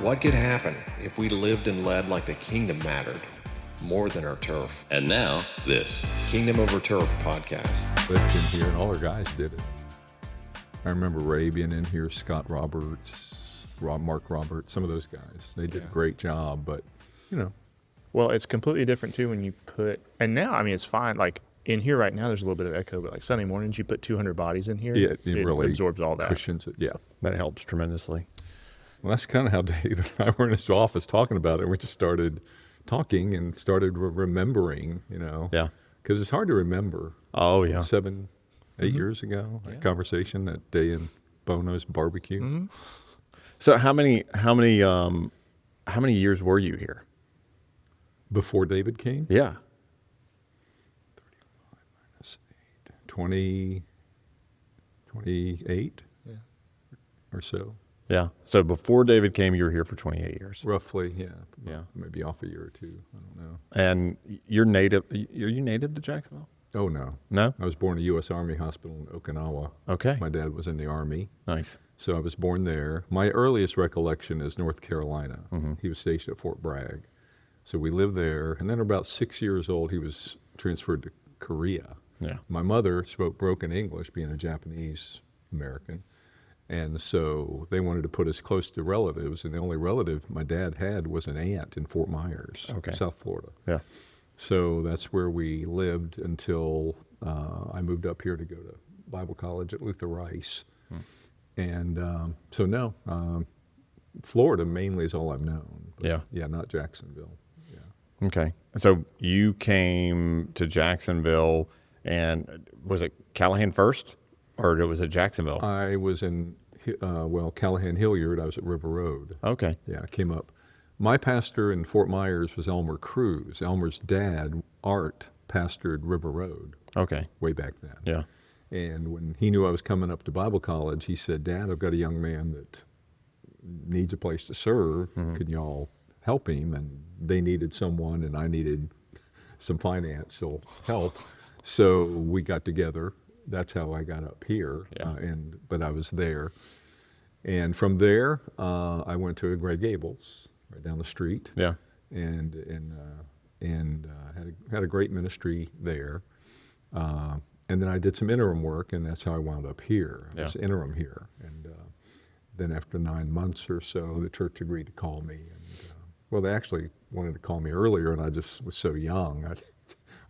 What could happen if we lived and led like the kingdom mattered, more than our turf? And now, this. Kingdom Over Turf podcast. Lived in here, and all our guys did it. I remember Ray being in here, Scott Roberts, Mark Roberts, some of those guys. They did a great job, but, you know. Well, it's completely different, too, when you put, and now, I mean, it's fine. Like, in here right now, there's a little bit of echo, but like Sunday mornings, you put 200 bodies in here. Yeah, it really absorbs all that. Cushions it, yeah. That helps tremendously. Well, that's kind of how Dave and I were in his office talking about it. We just started talking and started remembering, you know. Yeah. Because it's hard to remember. Oh, yeah. 7, 8 years ago, that conversation, that day in Bono's barbecue. Mm-hmm. So how many years were you here? Before David came? Yeah. 20, 28 or so. Yeah. So before David came, you were here for 28 years. Roughly, yeah. Yeah. Maybe off a year or two. I don't know. And you're native. Are you native to Jacksonville? Oh, no. No? I was born at U.S. Army Hospital in Okinawa. Okay. My dad was in the Army. Nice. So I was born there. My earliest recollection is North Carolina. Mm-hmm. He was stationed at Fort Bragg. So we lived there. And then about 6 years old, he was transferred to Korea. Yeah. My mother spoke broken English, being a Japanese American. And so they wanted to put us close to relatives, and the only relative my dad had was an aunt in Fort Myers, South Florida. Yeah. So that's where we lived until I moved up here to go to Bible college at Luther Rice. And Florida mainly is all I've known. But yeah, not Jacksonville. Yeah. Okay. So you came to Jacksonville, and was it Callahan first, or was it Jacksonville? I was in, Callahan Hilliard. I was at River Road. Okay. Yeah, I came up. My pastor in Fort Myers was Elmer Cruz. Elmer's dad, Art, pastored River Road. Okay. Way back then. Yeah. And when he knew I was coming up to Bible college, he said, "Dad, I've got a young man that needs a place to serve. Mm-hmm. Can y'all help him?" And they needed someone, and I needed some financial help. So we got together. That's how I got up here. Yeah. But I was there. And from there, I went to Grey Gables, right down the street. Yeah. And had a great ministry there. And then I did some interim work, and that's how I wound up here. I was interim here. And then after 9 months or so, the church agreed to call me. And they actually wanted to call me earlier, and I just was so young. I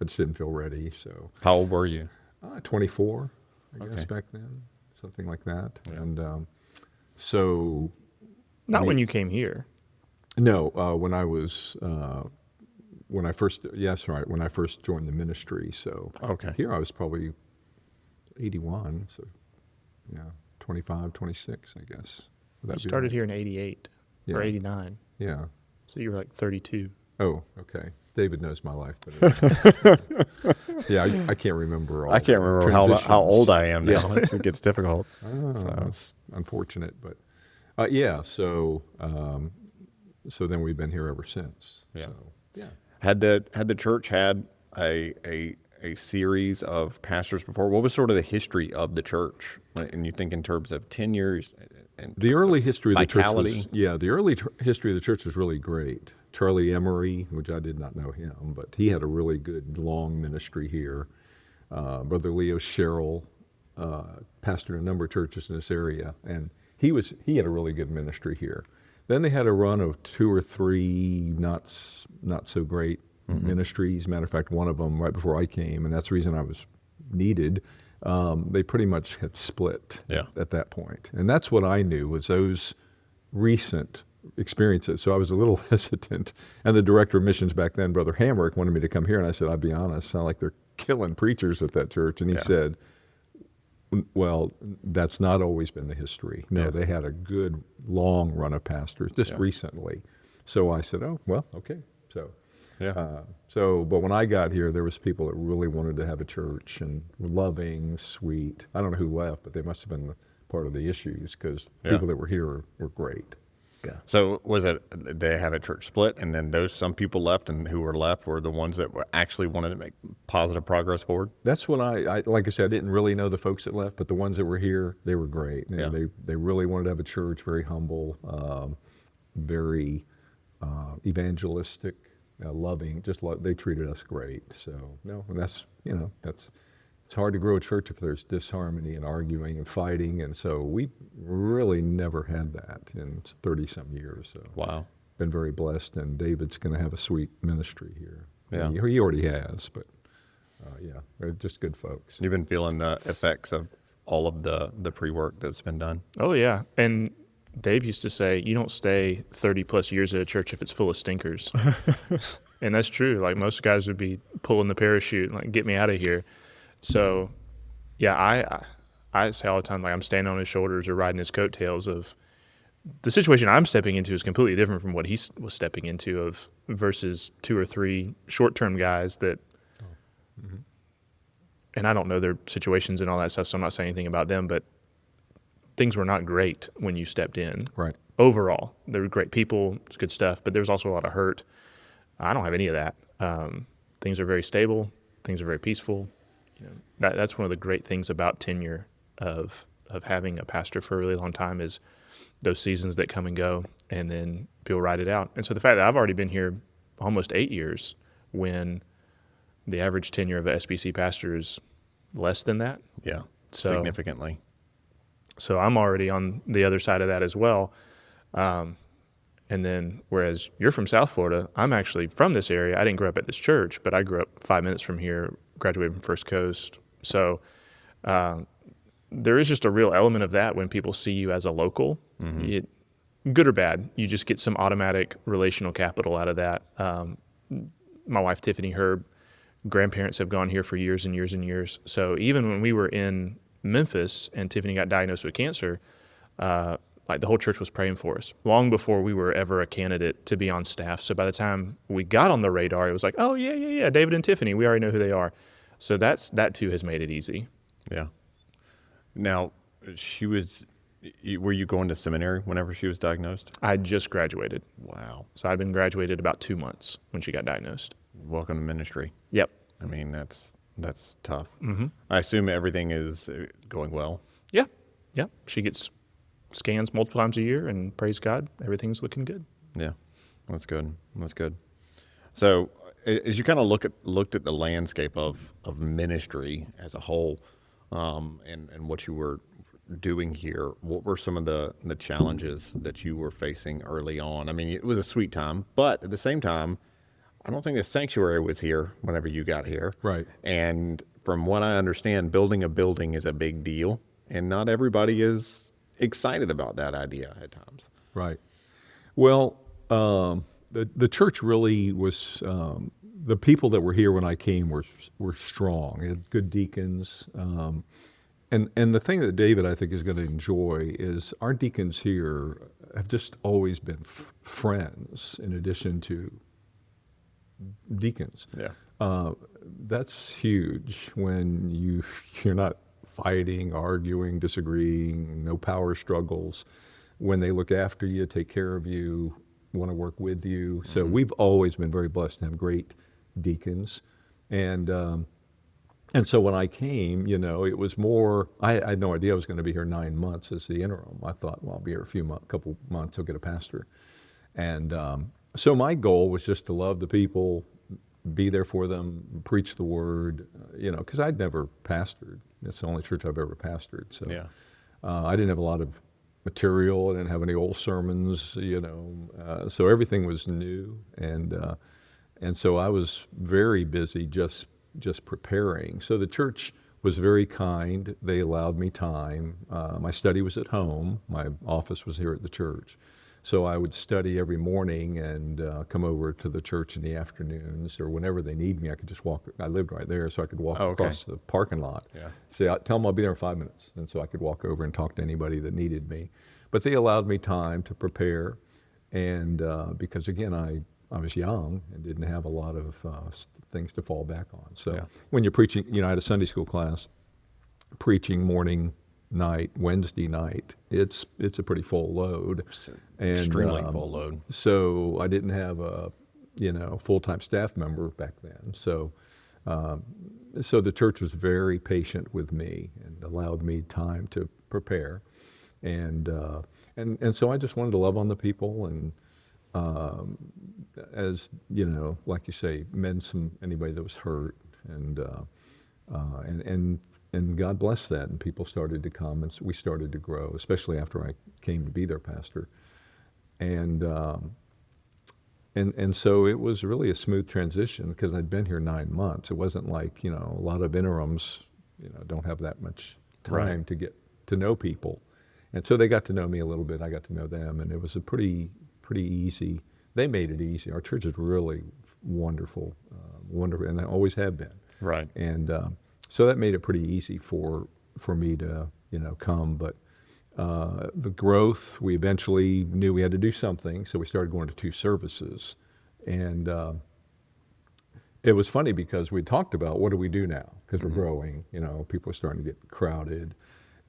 just didn't feel ready. So How old were you? 24, I guess, back then, something like that. Yeah. And Not when you came here. No, when I first joined the ministry. So here I was probably 81, so 25, 26, I guess. You started here in 88 or 89. Yeah. So you were like 32. Oh, okay. David knows my life better. Yeah, I can't remember all. I can't remember how old I am now. Yeah. It gets difficult. So it's unfortunate, but so then we've been here ever since. Yeah. So, yeah. Had the church had a series of pastors before? What was sort of the history of the church? And you think in terms of tenures and the early history of the church vitality? the early history of the church was really great. Charlie Emery, which I did not know him, but he had a really good long ministry here. Brother Leo Sherrill pastored a number of churches in this area, and he had a really good ministry here. Then they had a run of 2 or 3 not so great ministries. Matter of fact, one of them right before I came, and that's the reason I was needed. They pretty much had split at that point, and that's what I knew was those recent experiences. So I was a little hesitant, and the director of missions back then, Brother Hamrick, wanted me to come here, and I said, "I'll be honest, sound like they're killing preachers at that church." And he said, "Well, that's not always been the history. No, they had a good long run of pastors just recently." So I said, "Oh, well, okay." So, but when I got here, there was people that really wanted to have a church and loving, sweet. I don't know who left, but they must have been part of the issues because people that were here were great. Yeah. So was it they have a church split, and then some people left, and who were left were the ones that actually wanted to make positive progress forward? That's what I like I said, I didn't really know the folks that left, but the ones that were here, they were great. They really wanted to have a church, very humble. very evangelistic, loving. They treated us great. So no, and that's it's hard to grow a church if there's disharmony and arguing and fighting, and so we really never had that in 30-some years. So Wow. been very blessed, and David's going to have a sweet ministry here. Yeah. He already has, but yeah, they're just good folks. You've been feeling the effects of all of the pre-work that's been done. Oh, yeah. And Dave used to say, you don't stay 30 plus years at a church if it's full of stinkers. And that's true. Like, most guys would be pulling the parachute, like, get me out of here. So, yeah, I say all the time, like, I'm standing on his shoulders or riding his coattails of the situation I'm stepping into is completely different from what he was stepping into of versus 2 or 3 short-term guys that, and I don't know their situations and all that stuff, so I'm not saying anything about them, but things were not great when you stepped in. Right. Overall, they were great people, it's good stuff, but there was also a lot of hurt. I don't have any of that. Things are very stable. Things are very peaceful. That's one of the great things about tenure of having a pastor for a really long time is those seasons that come and go, and then people ride it out. And so the fact that I've already been here almost 8 years when the average tenure of a SBC pastor is less than that. Yeah, So- significantly. So I'm already on the other side of that as well. And then, whereas you're from South Florida, I'm actually from this area. I didn't grow up at this church, but I grew up 5 minutes from here, graduated from First Coast. So there is just a real element of that when people see you as a local, good or bad, you just get some automatic relational capital out of that. My wife, Tiffany, her grandparents have gone here for years and years and years. So even when we were in Memphis and Tiffany got diagnosed with cancer, like the whole church was praying for us long before we were ever a candidate to be on staff. So by the time we got on the radar, it was like, oh, yeah, David and Tiffany, we already know who they are. So that too has made it easy. Yeah. Now, were you going to seminary whenever she was diagnosed? I just graduated. Wow. So I'd been graduated about 2 months when she got diagnosed. Welcome to ministry. Yep. I mean, that's tough. Mm-hmm. I assume everything is going well. Yeah. She gets scans multiple times a year, and praise God, everything's looking good. Yeah, that's good. That's good. So, as you kind of looked at the landscape of ministry as a whole, and what you were doing here, what were some of the challenges that you were facing early on? I mean, it was a sweet time, but at the same time, I don't think the sanctuary was here whenever you got here. Right. And from what I understand, building a building is a big deal, and not everybody is excited about that idea at times. Right. Well, the church really was, the people that were here when I came were strong. It had good deacons. And the thing that David, I think, is going to enjoy is our deacons here have just always been friends in addition to deacons. Yeah. That's huge when you're not fighting, arguing, disagreeing, no power struggles. When they look after you, take care of you, want to work with you. So we've always been very blessed to have great deacons. And so when I came, it was more, I had no idea I was going to be here 9 months as the interim. I thought, well, I'll be here a couple months, I'll get a pastor. And so my goal was just to love the people, be there for them, preach the word, because I'd never pastored. It's the only church I've ever pastored. So Yeah. I didn't have a lot of material. I didn't have any old sermons, so everything was new. And so I was very busy just preparing. So the church was very kind. They allowed me time. My study was at home. My office was here at the church. So I would study every morning and come over to the church in the afternoons, or whenever they need me, I could just walk. I lived right there, so I could walk across the parking lot. Yeah. Tell them I'll be there in 5 minutes, and so I could walk over and talk to anybody that needed me. But they allowed me time to prepare, and because again, I was young and didn't have a lot of things to fall back on. So when you're preaching, I had a Sunday school class, preaching morning, night, Wednesday night, it's a pretty full load. And, Extremely full load. So I didn't have a full-time staff member back then. So the church was very patient with me and allowed me time to prepare. And and so I just wanted to love on the people, and as you know, like you say, mend anybody that was hurt, and God blessed that, and people started to come, and so we started to grow, especially after I came to be their pastor, and so it was really a smooth transition because I'd been here 9 months. It wasn't like, a lot of interims, don't have that much time Right. to get to know people. And so they got to know me a little bit. I got to know them, and it was a pretty easy. They made it easy. Our church is really wonderful, wonderful, and they always have been. Right. And so that made it pretty easy for me to, come. But the growth, we eventually knew we had to do something, so we started going to 2 services. And it was funny because we talked about what do we do now, because we're growing, people are starting to get crowded.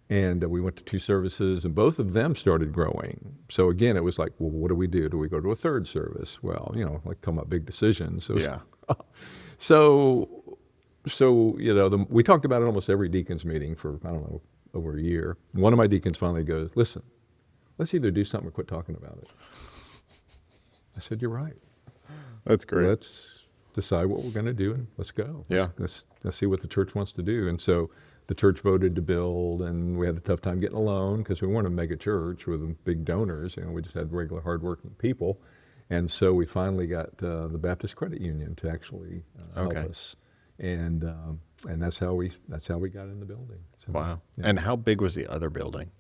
And we went to 2 services, and both of them started growing. So again, it was like, well, what do we do? Do we go to a 3rd service? Well, like talking about big decisions. So, Yeah. so we talked about it almost every deacons meeting for, I don't know, over a year. One of my deacons finally goes, listen, let's either do something or quit talking about it. I said, you're right. That's great. Let's decide what we're going to do, and let's go. Yeah. Let's see what the church wants to do. And so the church voted to build, and we had a tough time getting a loan because we weren't a mega church with big donors. We just had regular hardworking people. And so we finally got the Baptist Credit Union to actually help Okay. us. And that's how we got in the building. So, Wow. yeah. And how big was the other building?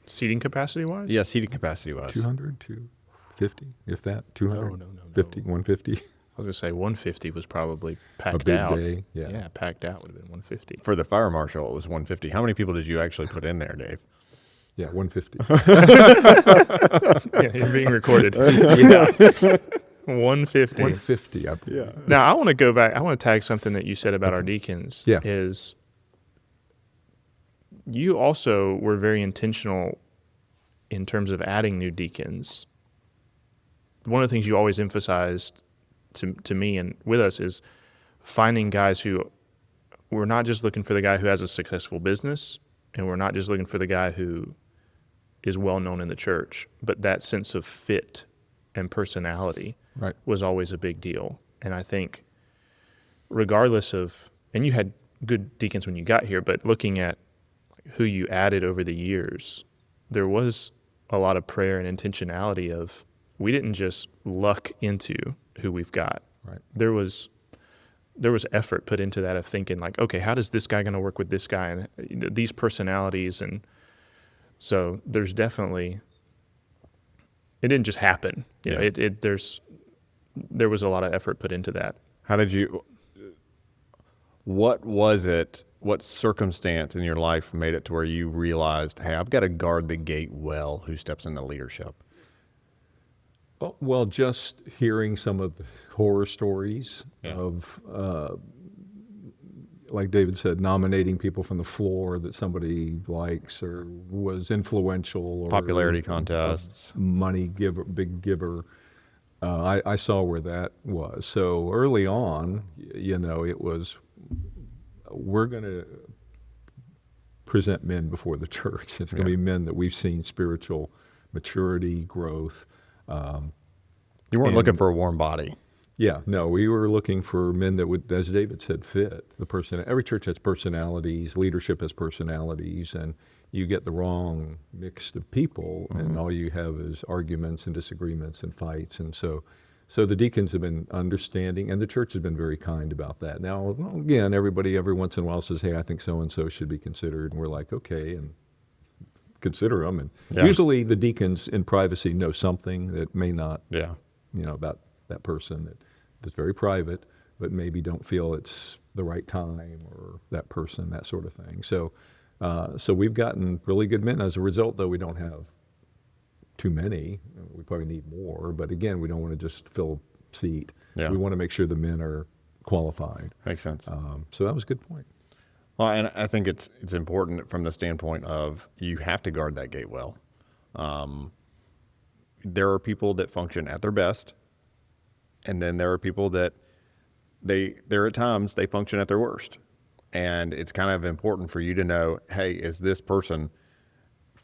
Seating capacity wise? Yeah, seating capacity wise. 200, 250, if that, 200, No. 50, 150. I was going to say 150 was probably packed big out. day, yeah. Packed out would have been 150. For the fire marshal, it was 150. How many people did you actually put in there, Dave? Yeah, 150. Yeah, you're being recorded. Yeah. 150. 150. Yeah. Now, I want to go back. I want to tag something that you said about our deacons. Yeah. Is you also were very intentional in terms of adding new deacons. One of the things you always emphasized to me and with us is finding guys who we're not just looking for the guy who has a successful business, and we're not just looking for the guy who is well known in the church, but that sense of fit and personality Right. was always a big deal. And I think regardless of, and you had good deacons when you got here, but looking at who you added over the years, there was a lot of prayer and intentionality of, we didn't just luck into who we've got. Right. There was effort put into that of thinking like, okay, how does this guy going to work with this guy, and these personalities, and so there's definitely, it didn't just happen. You know, Yeah. there was a lot of effort put into that. How did you, what was it, what circumstance in your life made it to where you realized, hey, I've got to guard the gate well who steps into leadership? Well, just hearing some of the horror stories Yeah. of, like David said, nominating people from the floor that somebody likes or was influential, or Popularity contests. money giver, big giver. I saw where that was. So early on, it was, we're going to present men before the church. It's going to be men that we've seen spiritual maturity, growth. You weren't looking for a warm body. Yeah, no, we were looking for men that would, as David said, fit the person. Every church has personalities, leadership has personalities, and you get the wrong mix of people, and all you have is arguments and disagreements and fights. And so the deacons have been understanding, and the church has been very kind about that. Now, again, everybody every once in a while says, hey, I think so-and-so should be considered, and we're like, okay, and consider them. And Yeah. usually the deacons in privacy know something that may not, Yeah. about that person that's very private, but maybe don't feel it's the right time, or that person, that sort of thing. So we've gotten really good men. As a result, though, we don't have too many. We probably need more, but again, we don't want to just fill a seat. Yeah. We want to make sure the men are qualified. Makes sense. So that was a good point. Well, and I think it's important from the standpoint of you have to guard that gate well. There are people that function at their best, and then there are people that there at times they function at their worst. And it's kind of important for you to know, hey, is this person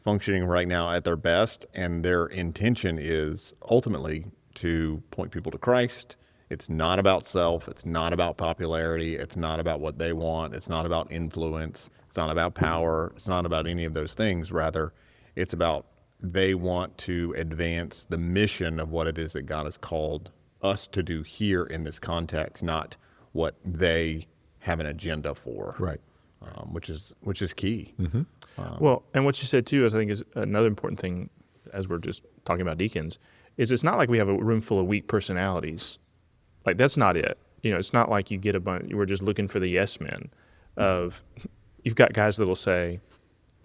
functioning right now at their best, and their intention is ultimately to point people to Christ. It's not about self. It's not about popularity. It's not about what they want. It's not about influence. It's not about power. It's not about any of those things. Rather, it's about they want to advance the mission of what it is that God has called us to do here in this context, not what they have an agenda for. Right. Which is key. Mm-hmm. Well, and what you said too, is I think is another important thing as we're just talking about deacons, is it's not like we have a room full of weak personalities. Like, that's not it. It's not like you get a bunch, we're just looking for the yes men of, you've got guys that'll say,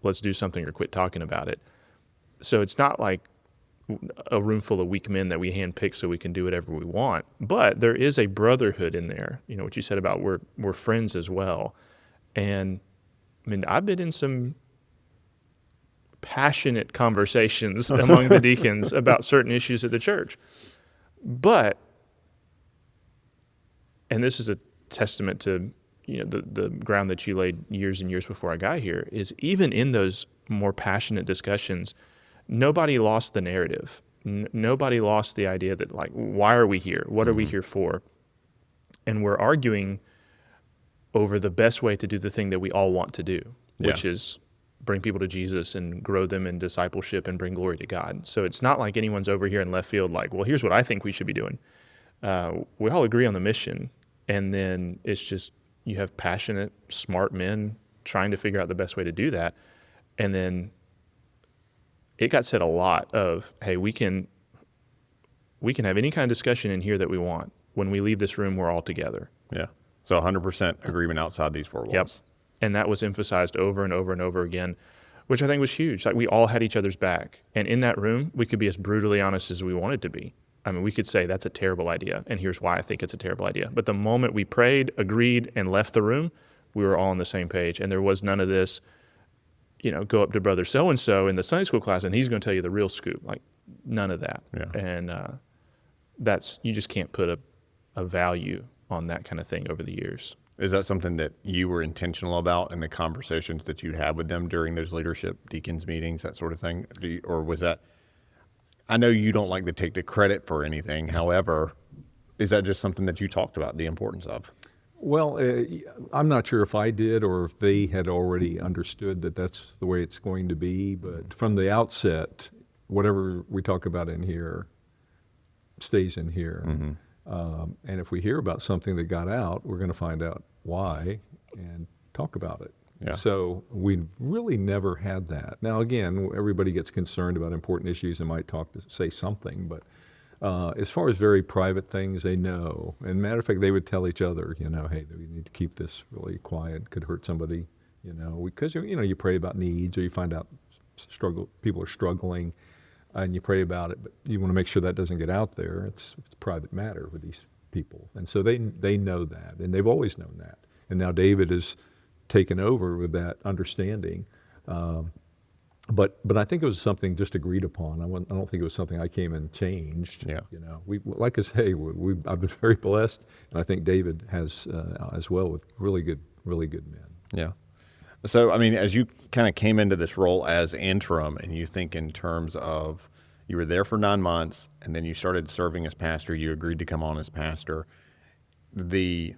let's do something or quit talking about it. So it's not like a room full of weak men that we handpick so we can do whatever we want. But there is a brotherhood in there. What you said about we're friends as well. And I mean, I've been in some passionate conversations among the deacons about certain issues at the church. But, and this is a testament to the ground that you laid years and years before I got here, is even in those more passionate discussions, nobody lost the narrative. Nobody lost the idea that, like, why are we here? What are we here for? And we're arguing over the best way to do the thing that we all want to do, which is bring people to Jesus and grow them in discipleship and bring glory to God. So it's not like anyone's over here in left field like, well, here's what I think we should be doing. We all agree on the mission, and then it's just you have passionate, smart men trying to figure out the best way to do that. And then it got said a lot of, hey, we can have any kind of discussion in here that we want. When we leave this room, we're all together. Yeah. So 100% agreement outside these four walls. Yep. And that was emphasized over and over and over again, which I think was huge. Like, we all had each other's back. And in that room, we could be as brutally honest as we wanted to be. I mean, we could say that's a terrible idea, and here's why I think it's a terrible idea. But the moment we prayed, agreed, and left the room, we were all on the same page. And there was none of this, go up to brother so-and-so in the Sunday school class, and he's going to tell you the real scoop. Like, none of that. Yeah. And you just can't put a value on that kind of thing over the years. Is that something that you were intentional about in the conversations that you'd had with them during those leadership deacons meetings, that sort of thing? Or was that, I know you don't like to take the credit for anything. However, is that just something that you talked about, the importance of? Well, I'm not sure if I did or if they had already understood that that's the way it's going to be. But from the outset, whatever we talk about in here stays in here. Mm-hmm. And if we hear about something that got out, we're going to find out why and talk about it. Yeah. So we really never had that. Now, again, everybody gets concerned about important issues and might say something, but as far as very private things, they know. And matter of fact, they would tell each other, hey, we need to keep this really quiet. Could hurt somebody, because you pray about needs, or you find out people are struggling, and you pray about it, but you want to make sure that doesn't get out there. It's private matter with these people, and so they know that, and they've always known that. And now David has taken over with that understanding. But I think it was something just agreed upon. I don't think it was something I came and changed. Yeah. We like I say, I've been very blessed, and I think David has as well, with really good men. Yeah. So, I mean, as you kind of came into this role as interim, and you think in terms of you were there for 9 months, and then you started serving as pastor, you agreed to come on as pastor. The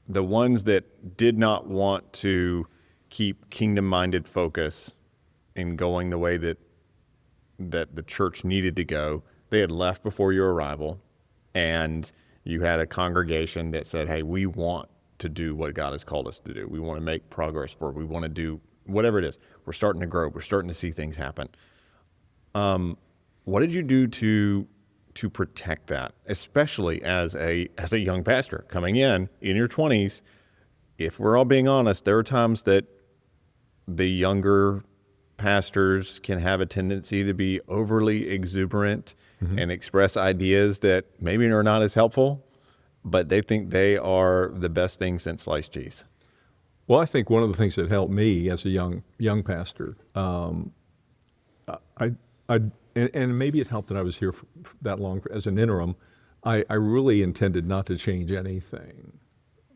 ones that did not want to keep kingdom-minded focus in going the way that the church needed to go, they had left before your arrival, and you had a congregation that said, hey, we want to do what God has called us to do. We want to make progress forward. We want to do whatever it is. We're starting to grow. We're starting to see things happen. What did you do to protect that, especially as a young pastor coming in your 20s? If we're all being honest, there are times that the younger pastors can have a tendency to be overly exuberant and express ideas that maybe are not as helpful, but they think they are the best thing since sliced cheese. Well, I think one of the things that helped me as a young pastor, and maybe it helped that I was here for that long as an interim. I really intended not to change anything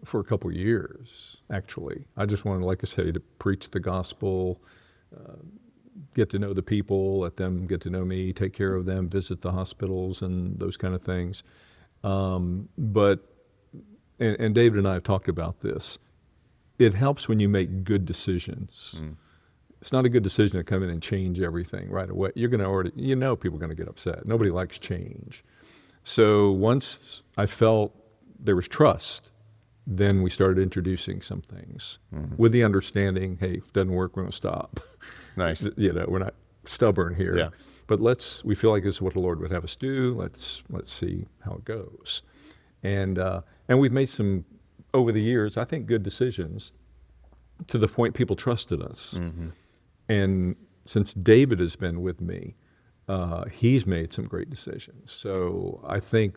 for a couple of years. Actually, I just wanted, like I say, to preach the gospel, get to know the people, let them get to know me, take care of them, visit the hospitals and those kind of things. But David and I have talked about this. It helps when you make good decisions. It's not a good decision to come in and change everything right away. You're going to people are going to get upset. Nobody likes change. So once I felt there was trust, then we started introducing some things with the understanding, hey, if it doesn't work, we're going to stop. Nice. We're not stubborn here. Yeah. But we feel like this is what the Lord would have us do. Let's see how it goes. And we've made some, over the years, I think, good decisions to the point people trusted us. And since David has been with me, he's made some great decisions. So I think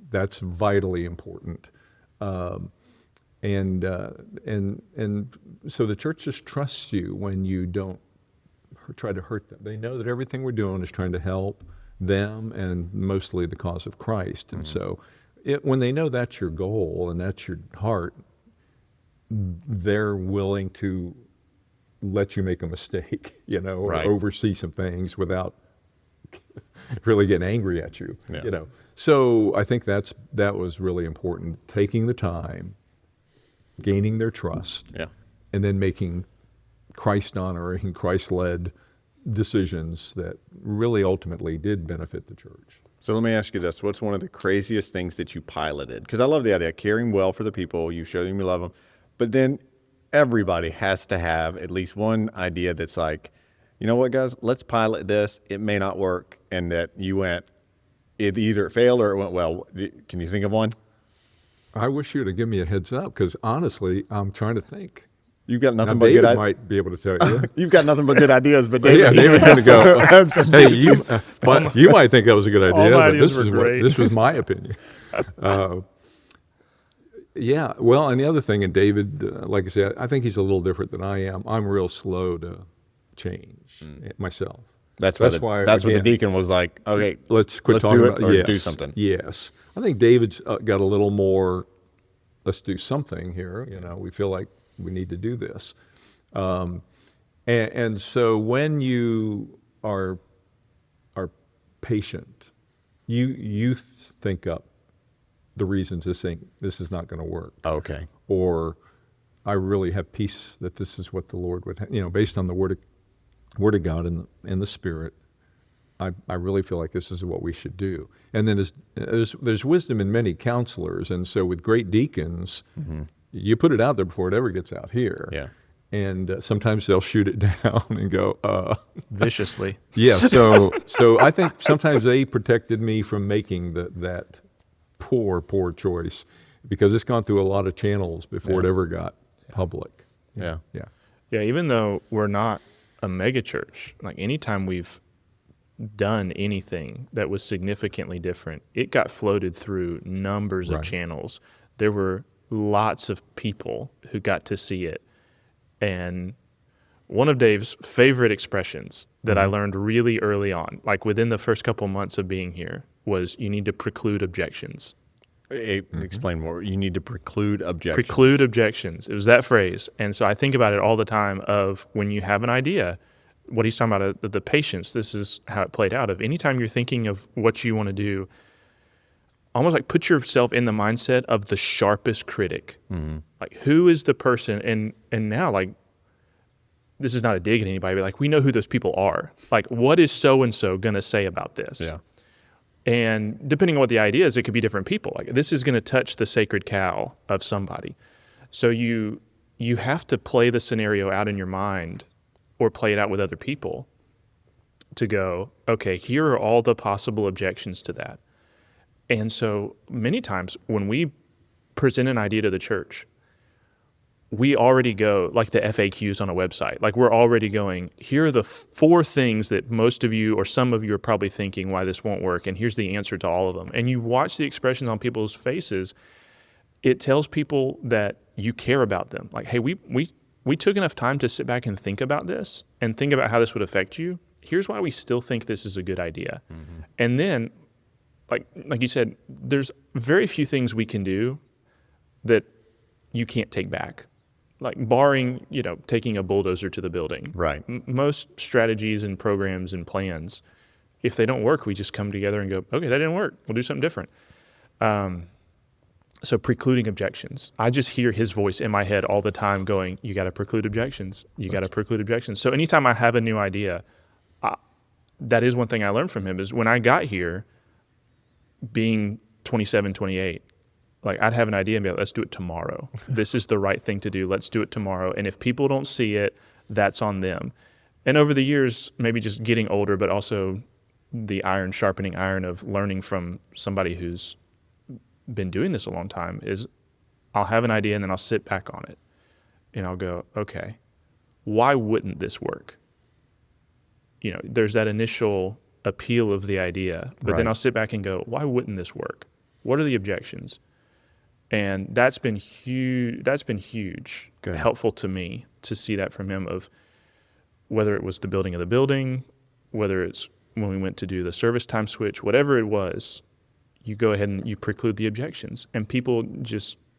that's vitally important. And so the church just trusts you when you don't try to hurt them. They know that everything we're doing is trying to help them and mostly the cause of Christ. And so when they know that's your goal and that's your heart, they're willing to let you make a mistake, or Right. oversee some things without really getting angry at you, Yeah. So I think that was really important, taking the time, gaining their trust, and then making Christ-honoring, Christ-led decisions that really ultimately did benefit the church. So let me ask you this. What's one of the craziest things that you piloted? Because I love the idea, caring well for the people, you show them you love them, but then everybody has to have at least one idea that's like, you know what, guys, let's pilot this. It may not work. And that it either failed or it went well. Can you think of one? I wish you would have given me a heads up because honestly, I'm trying to think. You've got nothing Now, but David good ideas. might be able to tell you. You've got nothing but good ideas, but David, David's going to go, have some hey, doozies. you might think that was a good idea, my but ideas were great. this was my opinion. Well, and the other thing, and David, like I said, I think he's a little different than I am. I'm real slow to change myself. That's why again, the deacon was like, okay, let's quit let's talking do it about or yes, do something. Yes. I think David's got a little more, let's do something here. We feel like we need to do this. And so when you are patient, you think up the reasons this is not going to work. Okay. Or I really have peace that this is what the Lord would based on the Word of God and the Spirit. I really feel like this is what we should do. And then there's wisdom in many counselors, and so with great deacons, you put it out there before it ever gets out here. Yeah. And sometimes they'll shoot it down and go viciously. Yeah. So I think sometimes they protected me from making that poor choice because it's gone through a lot of channels before it ever got public. Yeah. Yeah. Yeah, even though we're not a mega church, like anytime we've done anything that was significantly different, it got floated through numbers of channels. There were lots of people who got to see it. And one of Dave's favorite expressions that I learned really early on, like within the first couple months of being here, was you need to preclude objections. Explain more. You need to preclude objections. Preclude objections. It was that phrase. And so I think about it all the time of when you have an idea, what he's talking about, the patience, this is how it played out. Of anytime you're thinking of what you want to do, almost like put yourself in the mindset of the sharpest critic. Like who is the person, and now like, this is not a dig at anybody, but like we know who those people are. Like what is so-and-so going to say about this? Yeah. And depending on what the idea is, it could be different people. Like this is going to touch the sacred cow of somebody. So you have to play the scenario out in your mind or play it out with other people to go, okay, here are all the possible objections to that. And so many times when we present an idea to the church, we already go like the FAQs on a website. Like we're already going, here are the 4 things that most of you or some of you are probably thinking why this won't work. And here's the answer to all of them. And you watch the expressions on people's faces. It tells people that you care about them. Like, hey, we took enough time to sit back and think about this and think about how this would affect you. Here's why we still think this is a good idea. And then, like you said, there's very few things we can do that you can't take back. like barring, taking a bulldozer to the building. Right. Most strategies and programs and plans, if they don't work, we just come together and go, okay, that didn't work. We'll do something different. So precluding objections. I just hear his voice in my head all the time going, you got to preclude objections. You got to preclude objections. So anytime I have a new idea, that is one thing I learned from him is when I got here, being 27, 28, like I'd have an idea and be like, let's do it tomorrow. This is the right thing to do. Let's do it tomorrow. And if people don't see it, that's on them. And over the years, maybe just getting older, but also the iron sharpening iron of learning from somebody who's been doing this a long time is I'll have an idea and then I'll sit back on it and I'll go, okay, why wouldn't this work? There's that initial appeal of the idea, but then I'll sit back and go, why wouldn't this work? What are the objections? And that's been huge. Good. Helpful to me to see that from him of whether it was the building of the building, whether it's when we went to do the service time switch, whatever it was, you go ahead and you preclude the objections. And people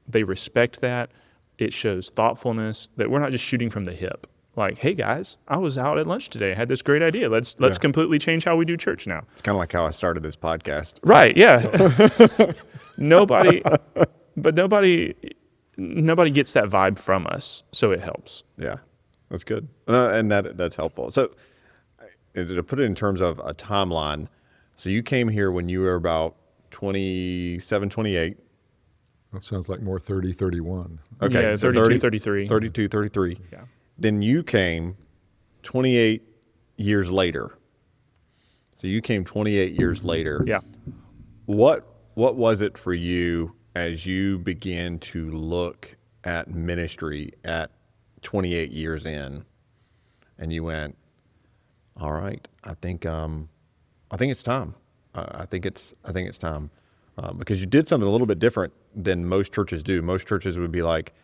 they respect that. It shows thoughtfulness that we're not just shooting from the hip. Like, hey guys, I was out at lunch today. I had this great idea. Let's completely change how we do church now. It's kind of like how I started this podcast. Right, yeah. Nobody gets that vibe from us, so it helps. Yeah, that's good. And that's helpful. So to put it in terms of a timeline, so you came here when you were about 27, 28. That sounds like more 30, 31. Okay. Yeah, so 32, 33. 32, 33. Yeah. Then you came 28 years later. So you came 28 years later. Yeah. What was it for you as you began to look at ministry at 28 years in, and you went, all right, I think it's time. I think it's time, because you did something a little bit different than most churches do. Most churches would be like,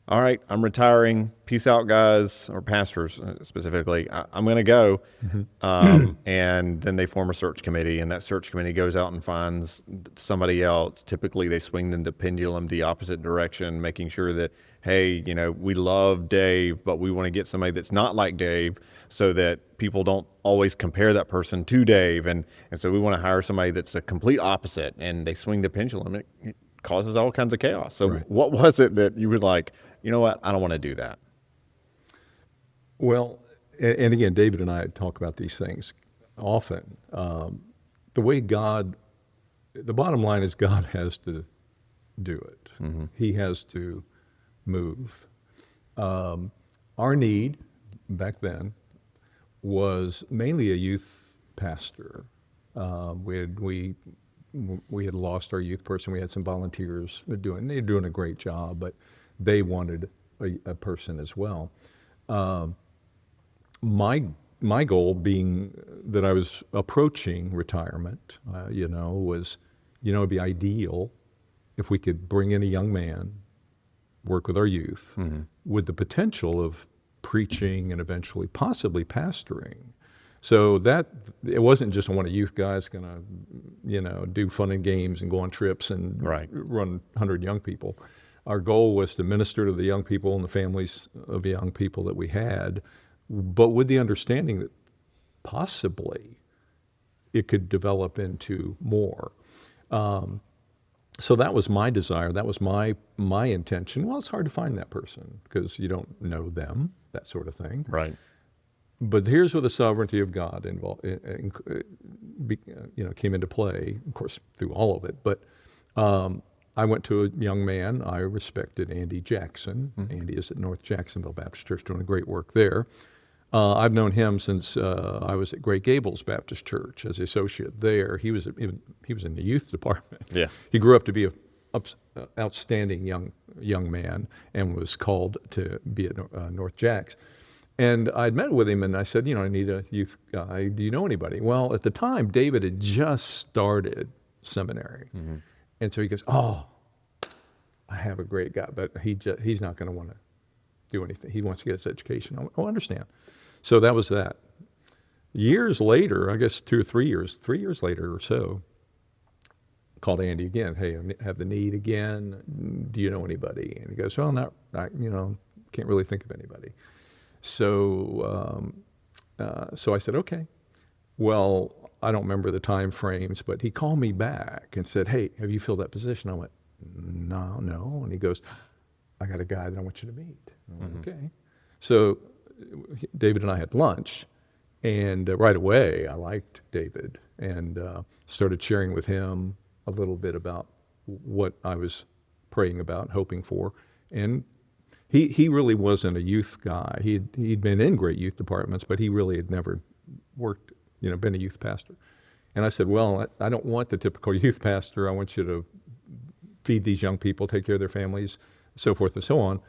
all right, I'm retiring. Peace out, guys, or pastors specifically. I'm going to go. And then they form a search committee, and that search committee goes out and finds somebody else. Typically, they swing the pendulum the opposite direction, making sure that, hey, we love Dave, but we want to get somebody that's not like Dave so that people don't always compare that person to Dave. And so we want to hire somebody that's a complete opposite, and they swing the pendulum. It causes all kinds of chaos. So What was it that you were like, you know what, I don't want to do that? Well, and again, David and I talk about these things often. The bottom line is God has to do it. Mm-hmm. He has to move. Our need back then was mainly a youth pastor. We had lost our youth person. We had some volunteers they're doing a great job, but they wanted a person as well. My goal being that I was approaching retirement, was, it'd be ideal if we could bring in a young man, work with our youth, with the potential of preaching and eventually possibly pastoring. So that it wasn't just one of youth guys going to, do fun and games and go on trips and run 100 young people. Our goal was to minister to the young people and the families of young people that we had, but with the understanding that possibly it could develop into more. So that was my desire. That was my intention. Well, it's hard to find that person because you don't know them, that sort of thing. Right. But here's where the sovereignty of God came into play, of course, through all of it. But I went to a young man. I respected Andy Jackson. Mm-hmm. Andy is at North Jacksonville Baptist Church doing great work there. I've known him since I was at Great Gables Baptist Church as the associate there. He was in the youth department. Yeah. He grew up to be an outstanding young man and was called to be at North Jacks. And I'd met with him and I said, I need a youth guy. Do you know anybody? Well, at the time, David had just started seminary. Mm-hmm. And so he goes, I have a great guy, but he's not going to want to do anything. He wants to get his education. I understand. So that was that. Years later, I guess 2 or 3 years later or so, called Andy again. Hey, I have the need again. Do you know anybody? And he goes, well, can't really think of anybody. So I said, okay. Well, I don't remember the time frames, but he called me back and said, hey, have you filled that position? I went, no. And he goes, I got a guy that I want you to meet. I went, okay. So David and I had lunch, and right away I liked David and started sharing with him a little bit about what I was praying about, hoping for. And he really wasn't a youth guy. He'd been in great youth departments, but he really had never worked, been a youth pastor. And I said, well, I don't want the typical youth pastor. I want you to feed these young people, take care of their families, so forth and so on.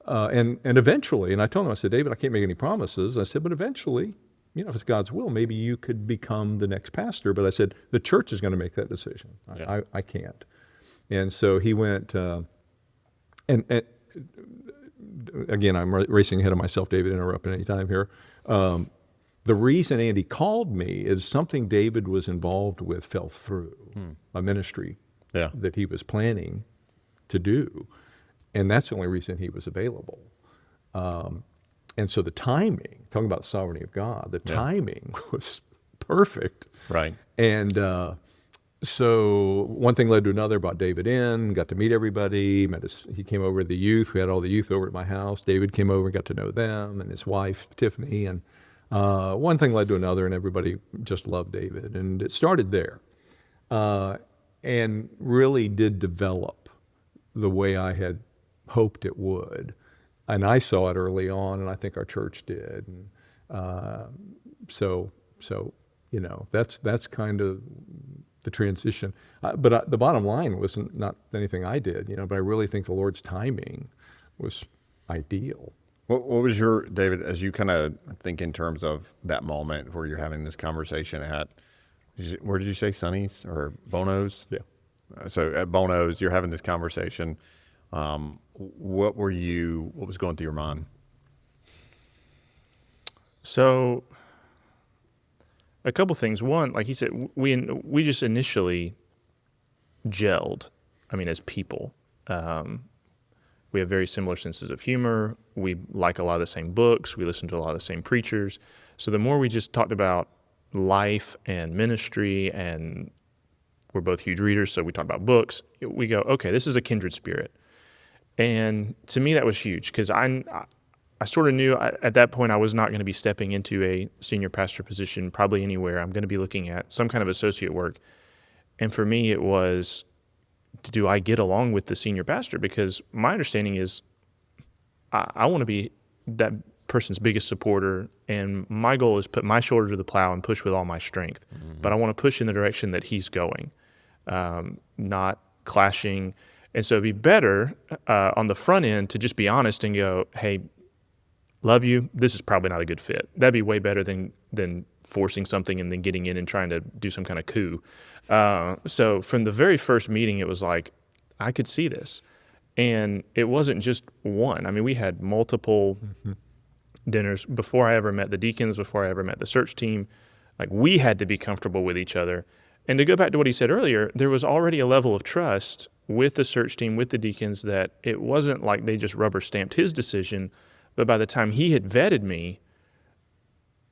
And eventually, and I told him, I said, David, I can't make any promises. I said, but eventually, if it's God's will, maybe you could become the next pastor. But I said, the church is going to make that decision. Yeah. I can't. And so he went, and again, I'm racing ahead of myself, David, interrupt at any time here. The reason Andy called me is something David was involved with fell through, a ministry that he was planning to do. And that's the only reason he was available. And so the timing, talking about the sovereignty of God, the timing was perfect. Right. And so one thing led to another, brought David in, got to meet everybody. He came over to the youth. We had all the youth over at my house. David came over and got to know them and his wife, Tiffany. And one thing led to another, and everybody just loved David. And it started there and really did develop the way I had hoped it would. And I saw it early on, and I think our church did. And so that's kind of the transition. But the bottom line was not anything I did, but I really think the Lord's timing was ideal. What was David, as you kind of think in terms of that moment where you're having this conversation where did you say, Sonny's or Bono's? Yeah. So at Bono's, you're having this conversation. What was going through your mind? So a couple things. One, like he said, we just initially gelled, as people. We have very similar senses of humor. We like a lot of the same books. We listen to a lot of the same preachers. So the more we just talked about life and ministry, and we're both huge readers, so we talk about books, we go, okay, this is a kindred spirit. And to me, that was huge, because I sort of knew at that point I was not going to be stepping into a senior pastor position probably anywhere. I'm going to be looking at some kind of associate work. And for me, it was, do I get along with the senior pastor? Because my understanding is I want to be that person's biggest supporter, and my goal is put my shoulder to the plow and push with all my strength. Mm-hmm. But I want to push in the direction that he's going, not clashing. And so it'd be better on the front end to just be honest and go, hey, love you, this is probably not a good fit. That'd be way better than forcing something and then getting in and trying to do some kind of coup. So from the very first meeting, it was like, I could see this. And it wasn't just one. We had multiple dinners before I ever met the deacons, before I ever met the search team. Like, we had to be comfortable with each other. And to go back to what he said earlier, there was already a level of trust with the search team, with the deacons, that it wasn't like they just rubber stamped his decision, but by the time he had vetted me,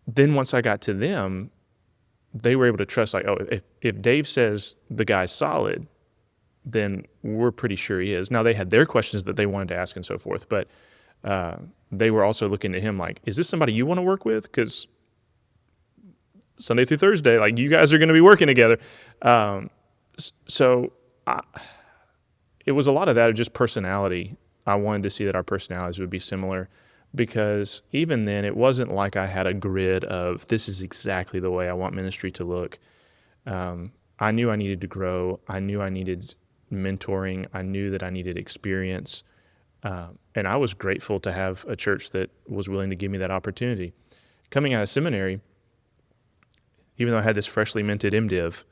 then once I got to them, they were able to trust, like, oh, if Dave says the guy's solid, then we're pretty sure he is. Now, they had their questions that they wanted to ask and so forth, but they were also looking to him like, is this somebody you want to work with? Because Sunday through Thursday, like, you guys are going to be working together. It was a lot of that, of just personality. I wanted to see that our personalities would be similar, because even then, it wasn't like I had a grid of, this is exactly the way I want ministry to look. I knew I needed to grow. I knew I needed mentoring. I knew that I needed experience. And I was grateful to have a church that was willing to give me that opportunity. Coming out of seminary, even though I had this freshly minted MDiv,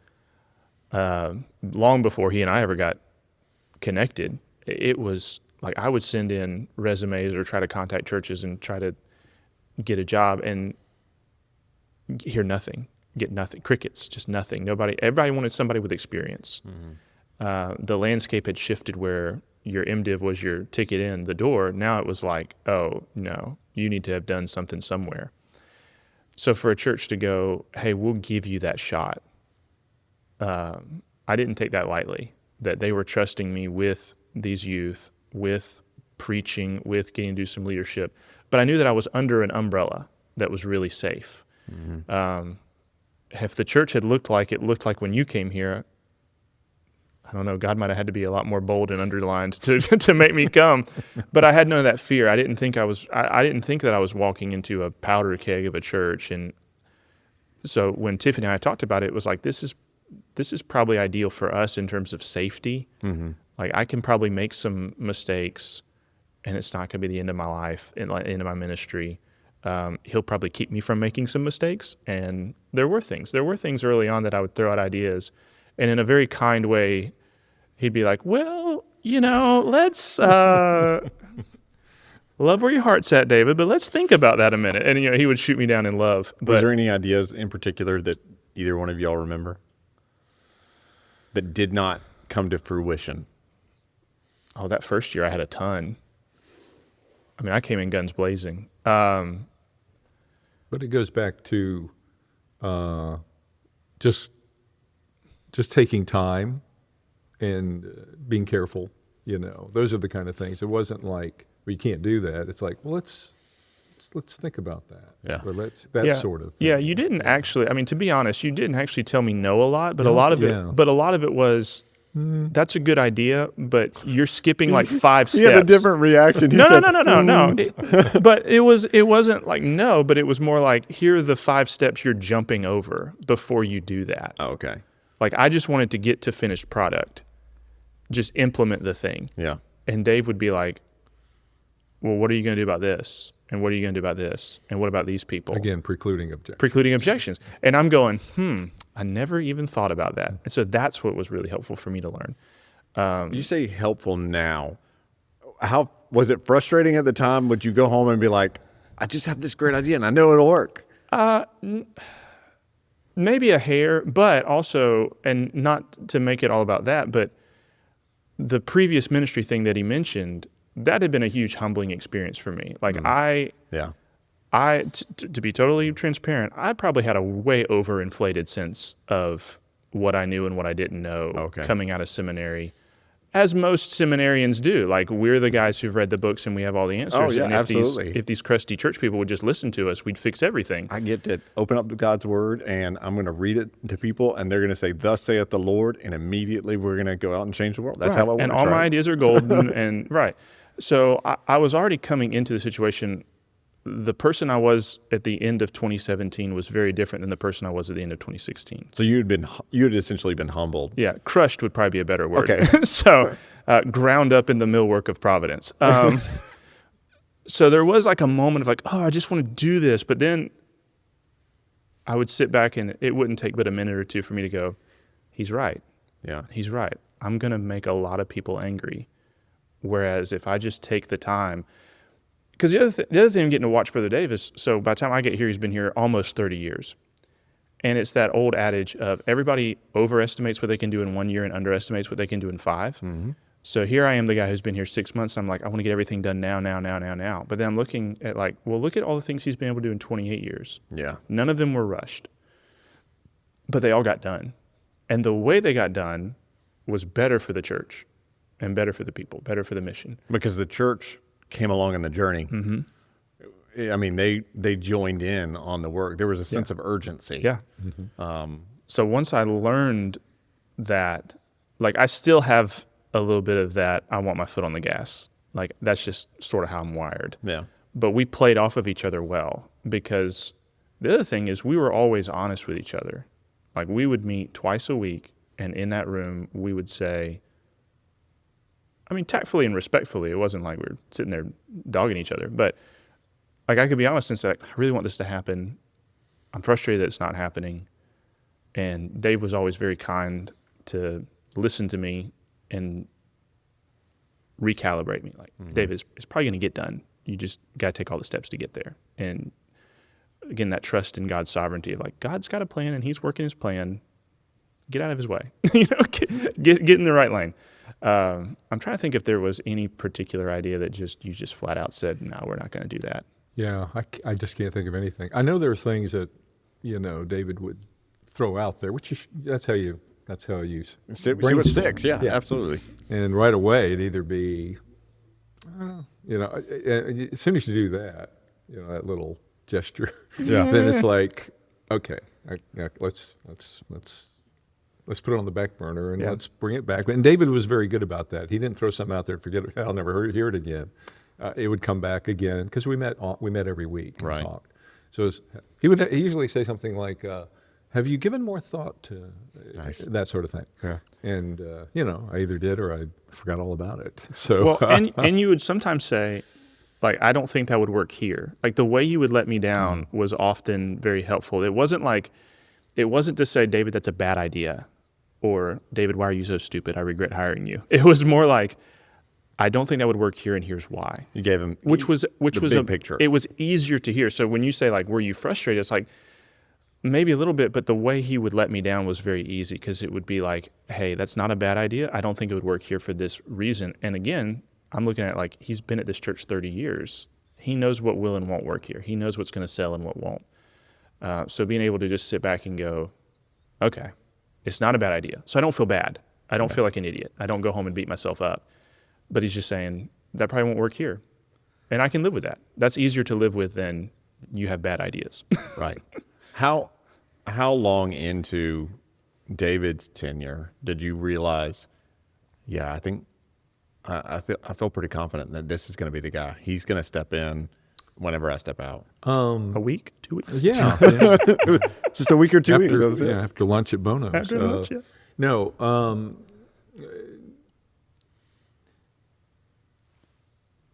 long before he and I ever got connected, it was like I would send in resumes or try to contact churches and try to get a job and hear nothing, get nothing, crickets, just nothing. Everybody wanted somebody with experience. Mm-hmm. The landscape had shifted where your MDiv was your ticket in the door. Now it was like, oh, no, you need to have done something somewhere. So for a church to go, hey, we'll give you that shot, I didn't take that lightly, that they were trusting me with these youth, with preaching, with getting to do some leadership. But I knew that I was under an umbrella that was really safe. If the church had looked like it looked like when you came here, I don't know, God might have had to be a lot more bold and underlined to make me come. But I had none of that fear. I didn't think I didn't think that I was walking into a powder keg of a church. And so when Tiffany and I talked about it, it was like, this is probably ideal for us in terms of safety. Like, I can probably make some mistakes, and it's not going to be the end of my life, end of my ministry. He'll probably keep me from making some mistakes. And there were things early on that I would throw out ideas, and in a very kind way, he'd be like, well, let's love where your heart's at, David, but let's think about that a minute. And he would shoot me down in love. But was there any ideas in particular that either one of y'all remember that did not come to fruition? Oh, that first year I had a ton. I mean, I came in guns blazing. But it goes back to just taking time and being careful. Those are the kind of things. It wasn't like, well, you can't do that. It's like, well, let's think about that. Yeah. Or that sort of thing. Yeah, you didn't actually. I mean, to be honest, you didn't actually tell me no a lot. But a lot of it was. That's a good idea, but you're skipping like 5 steps. He had a different reaction. No. But it wasn't like no, but it was more like, here are the 5 steps you're jumping over before you do that. Oh, okay. Like, I just wanted to get to finished product, just implement the thing. Yeah. And Dave would be like, well, what are you going to do about this? And what are you going to do about this? And what about these people? Again, precluding objections. And I'm going, I never even thought about that. And so that's what was really helpful for me to learn. You say helpful now. How was it frustrating at the time? Would you go home and be like, I just have this great idea and I know it'll work? Maybe a hair, but also, and not to make it all about that, but the previous ministry thing that he mentioned, that had been a huge humbling experience for me. Like to be totally transparent, I probably had a way overinflated sense of what I knew and what I didn't know coming out of seminary, as most seminarians do. Like, we're the guys who've read the books and we have all the answers. Oh, yeah, and if these crusty church people would just listen to us, we'd fix everything. I get to open up to God's word and I'm going to read it to people and they're going to say, thus saith the Lord, and immediately we're going to go out and change the world. That's how it works. And all my ideas are golden. And right. So I was already coming into the situation. The person I was at the end of 2017 was very different than the person I was at the end of 2016. So you had essentially been humbled. Yeah, crushed would probably be a better word. Okay. So ground up in the millwork of providence. So there was like a moment of like, oh, I just want to do this. But then I would sit back and it wouldn't take but a minute or two for me to go, he's right. Yeah. He's right. I'm going to make a lot of people angry. Whereas if I just take the time, because the other thing I'm getting to watch Brother Dave is, so by the time I get here, he's been here almost 30 years. And it's that old adage of everybody overestimates what they can do in 1 year and underestimates what they can do in 5. Mm-hmm. So here I am, the guy who's been here 6 months. I'm like, I want to get everything done now. But then I'm looking at like, well, look at all the things he's been able to do in 28 years. Yeah. None of them were rushed, but they all got done. And the way they got done was better for the church and better for the people, better for the mission. Because the church came along in the journey. Mm-hmm. I mean, they joined in on the work. There was a sense of urgency. Yeah. Mm-hmm. So once I learned that, like, I still have a little bit of that, I want my foot on the gas. Like, that's just sort of how I'm wired. Yeah. But we played off of each other well, because the other thing is we were always honest with each other. Like, we would meet twice a week, and in that room, we would say, I mean, tactfully and respectfully, it wasn't like we were sitting there dogging each other, but like, I could be honest and say, I really want this to happen. I'm frustrated that it's not happening. And Dave was always very kind to listen to me and recalibrate me. Like, mm-hmm. Dave, it's probably going to get done. You just got to take all the steps to get there. And again, that trust in God's sovereignty of like, God's got a plan and he's working his plan. Get out of his way. Get in the right lane. I'm trying to think if there was any particular idea that you just flat out said, no, we're not going to do that. Yeah, I just can't think of anything. I know there are things that, David would throw out there, which that's how you See what sticks. Yeah, Yeah. absolutely. And right away, it'd either be, as soon as you do that, that little gesture, then it's like, okay, let's put it on the back burner and let's bring it back. And David was very good about that. He didn't throw something out there and forget it. I'll never hear it again. It would come back again because we met every week and Right. talked. So he usually say something like, have you given more thought to that sort of thing? Yeah. And, I either did or I forgot all about it. So, Well, and you would sometimes say, like, I don't think that would work here. Like, the way you would let me down was often very helpful. It wasn't to say, David, that's a bad idea, or David, why are you so stupid? I regret hiring you. It was more like, I don't think that would work here, and here's why. You gave him Which was big a picture. It was easier to hear. So when you say, like, were you frustrated? It's like, maybe a little bit, but the way he would let me down was very easy, because it would be like, hey, that's not a bad idea. I don't think it would work here for this reason. And again, I'm looking at, like, he's been at this church 30 years. He knows what will and won't work here. He knows what's going to sell and what won't. So being able to just sit back and go, okay, it's not a bad idea. So I don't feel bad. I don't feel like an idiot. I don't go home and beat myself up. But he's just saying, that probably won't work here. And I can live with that. That's easier to live with than you have bad ideas. Right. How long into David's tenure did you realize, I think I feel pretty confident that this is going to be the guy. He's going to step in whenever I step out. A week, 2 weeks? yeah. Just a week or 2 weeks. That was it. After lunch at Bono's. After lunch, yeah. No,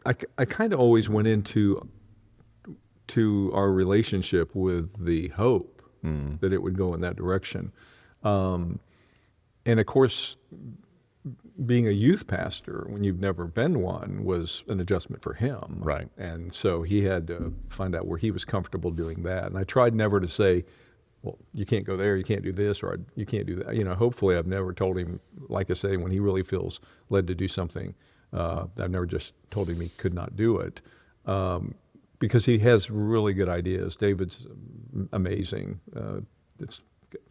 I kind of always went into our relationship with the hope that it would go in that direction. And of course, being a youth pastor, when you've never been one, was an adjustment for him. Right. And so he had to find out where he was comfortable doing that. And I tried never to say, well, you can't go there, you can't do this, or you can't do that. Hopefully I've never told him, like I say, when he really feels led to do something, I've never just told him he could not do it. Because he has really good ideas. David's amazing. It's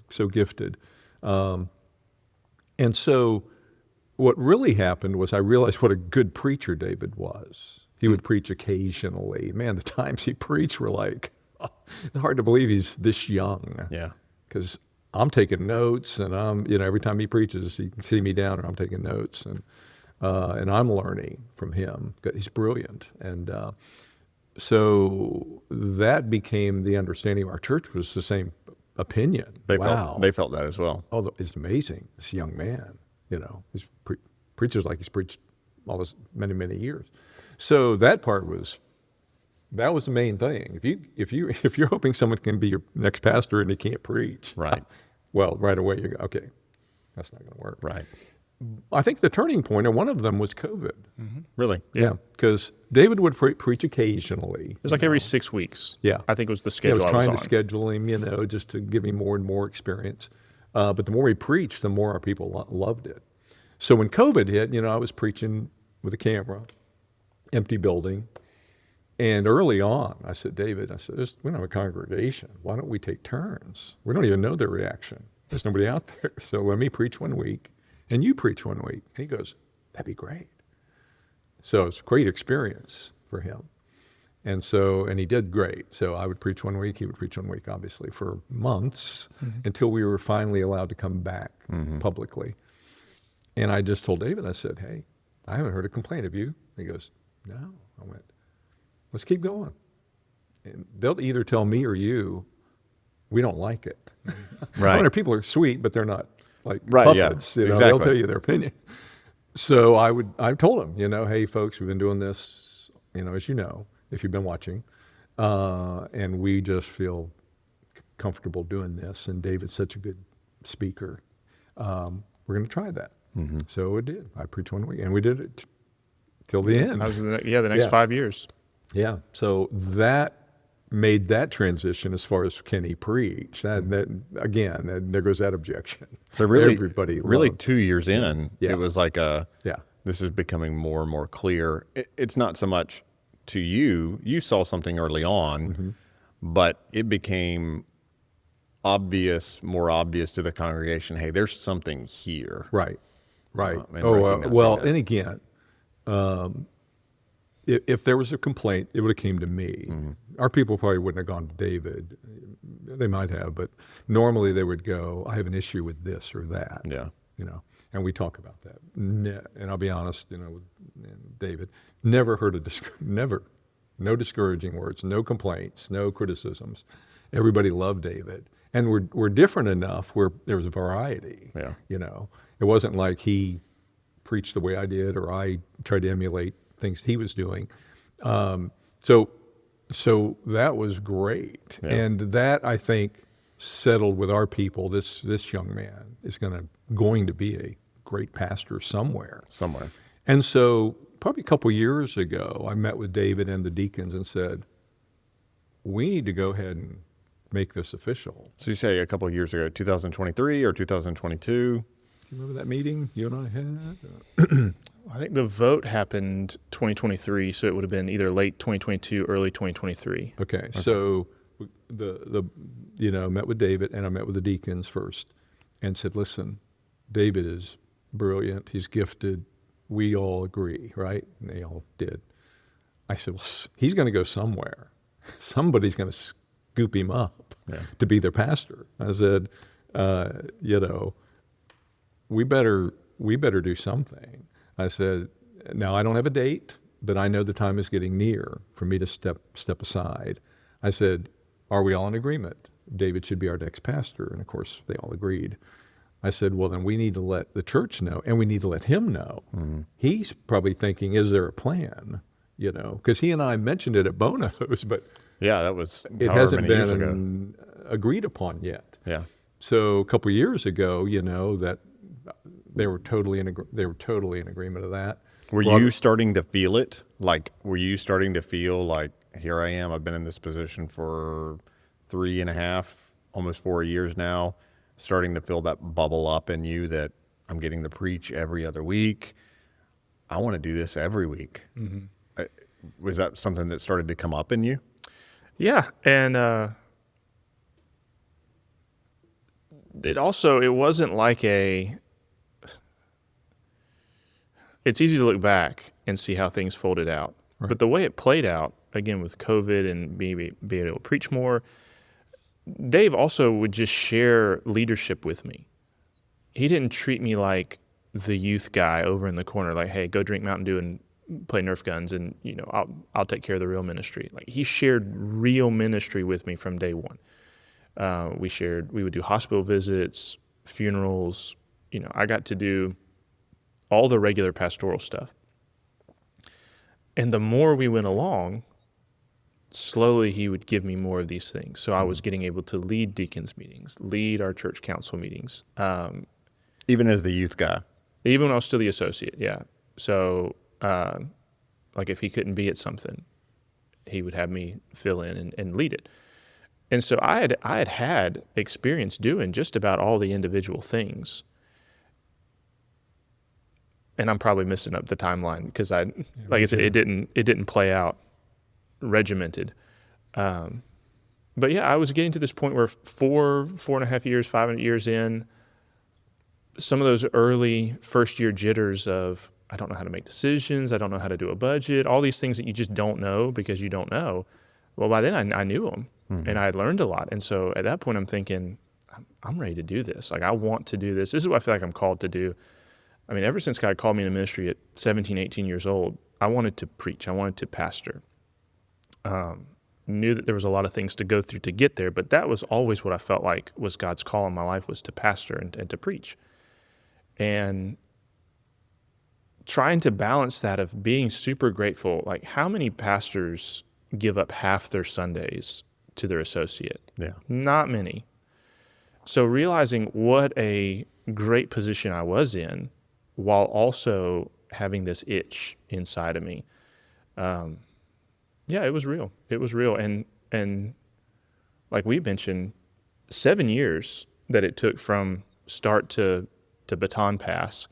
so gifted. And so what really happened was I realized what a good preacher David was. He would preach occasionally. Man, the times he preached were like, hard to believe he's this young. Yeah. Because I'm taking notes, and every time he preaches, he can see me down, or I'm taking notes, and I'm learning from him. He's brilliant. And so that became the understanding of our church, was the same opinion. They felt that as well. Oh, it's amazing. This young man, he's preaches like he's preached all this many, many years. So that was the main thing. If you're hoping someone can be your next pastor and he can't preach, Right. Well, right away you go, okay, that's not going to work. Right. I think the turning point, and one of them was COVID. Really? Yeah, because David would preach occasionally. It was like every 6 weeks. Yeah. I think was the I schedule was I was trying on. to schedule him, just to give him more and more experience. But the more he preached, the more our people loved it. So when COVID hit, I was preaching with a camera, empty building. And early on, I said, David, we don't have a congregation. Why don't we take turns? We don't even know their reaction. There's nobody out there. So let me preach 1 week, and you preach 1 week. And he goes, that'd be great. So it's a great experience for him. And he did great. So I would preach 1 week, he would preach 1 week, obviously, for months, until we were finally allowed to come back publicly. And I just told David, I said, hey, I haven't heard a complaint of you. He goes, no. I went, let's keep going. And they'll either tell me or you, we don't like it. Right. People are sweet, but they're not like Right, yeah, puppets. exactly. They'll tell you their opinion. So I told them, hey, folks, we've been doing this, as you know, if you've been watching, and we just feel comfortable doing this. And David's such a good speaker. We're going to try that. So it did. I preached 1 week, and we did it till the end. I was the next 5 years. Yeah. So that made that transition as far as can he preach. That again, there goes that objection. So really, everybody really loved. 2 years in, Yeah. it was like Yeah. this is becoming more and more clear. It's not so much to you. You saw something early on, but it became more obvious to the congregation. Hey, there's something here. Right. and recognizing Well, that. and again, if there was a complaint, it would have came to me. Our people probably wouldn't have gone to David. They might have, but normally they would go, I have an issue with this or that. Yeah. And we talk about that. And I'll be honest, with David, never heard no discouraging words, no complaints, no criticisms. Everybody loved David. And we're different enough where there was a variety. Yeah. It wasn't like he preached the way I did or I tried to emulate things he was doing. So that was great. Yeah. And that, I think, settled with our people. This young man is going to be a great pastor somewhere. And so probably a couple years ago, I met with David and the deacons and said, we need to go ahead and make this official. So you say a couple of years ago, 2023 or 2022? Do you remember that meeting you and I had? I think the vote happened 2023, so it would have been either late 2022, early 2023. Okay. So the met with David, and I met with the deacons first and said, listen, David is brilliant. He's gifted. We all agree, right? And they all did. I said, well, he's going to go somewhere. Somebody's going to scoop him up to be their pastor. I said, we better do something. I said, now I don't have a date, but I know the time is getting near for me to step aside. I said, are we all in agreement? David should be our next pastor. And of course, they all agreed. I said, well, then we need to let the church know, and we need to let him know. He's probably thinking, is there a plan? Because he and I mentioned it at Bono's, but Yeah, that was it however hasn't many years ago. been agreed upon yet. Yeah. So a couple of years ago, that they were totally in agreement of that. Were you starting to feel it? Like, were you starting to feel like, here I am, I've been in this position for 3.5, almost 4 years now, starting to feel that bubble up in you that I'm getting to preach every other week. I want to do this every week. Was that something that started to come up in you? Yeah, and it wasn't like it's easy to look back and see how things folded out. Right. But the way it played out, again, with COVID and being able to preach more, Dave also would just share leadership with me. He didn't treat me like the youth guy over in the corner, like, hey, go drink Mountain Dew and play Nerf guns, and I'll take care of the real ministry. Like, he shared real ministry with me from day one. We would do hospital visits, funerals. I got to do all the regular pastoral stuff. And the more we went along, slowly he would give me more of these things. So I was getting able to lead deacons meetings, lead our church council meetings. Even as the youth guy? Even when I was still the associate, yeah. So, like, if he couldn't be at something, he would have me fill in and lead it. And so I had experience doing just about all the individual things. And I'm probably messing up the timeline because like I said, it didn't play out regimented. But yeah, I was getting to this point where 4.5 years, 5 years in, some of those early first year jitters of, I don't know how to make decisions, I don't know how to do a budget, all these things that you just don't know because you don't know. Well, by then I knew them and I had learned a lot. And so at that point I'm thinking, I'm ready to do this. Like, I want to do this. This is what I feel like I'm called to do. I mean, ever since God called me into ministry at 17, 18 years old, I wanted to preach. I wanted to pastor. Knew that there was a lot of things to go through to get there, but that was always what I felt like was God's call in my life, was to pastor and to preach. And trying to balance that of being super grateful, like, how many pastors give up half their Sundays to their associate? Yeah. Not many. So realizing what a great position I was in, while also having this itch inside of me. Yeah, it was real. It was real. And And like we mentioned, 7 years that it took from start to baton pass.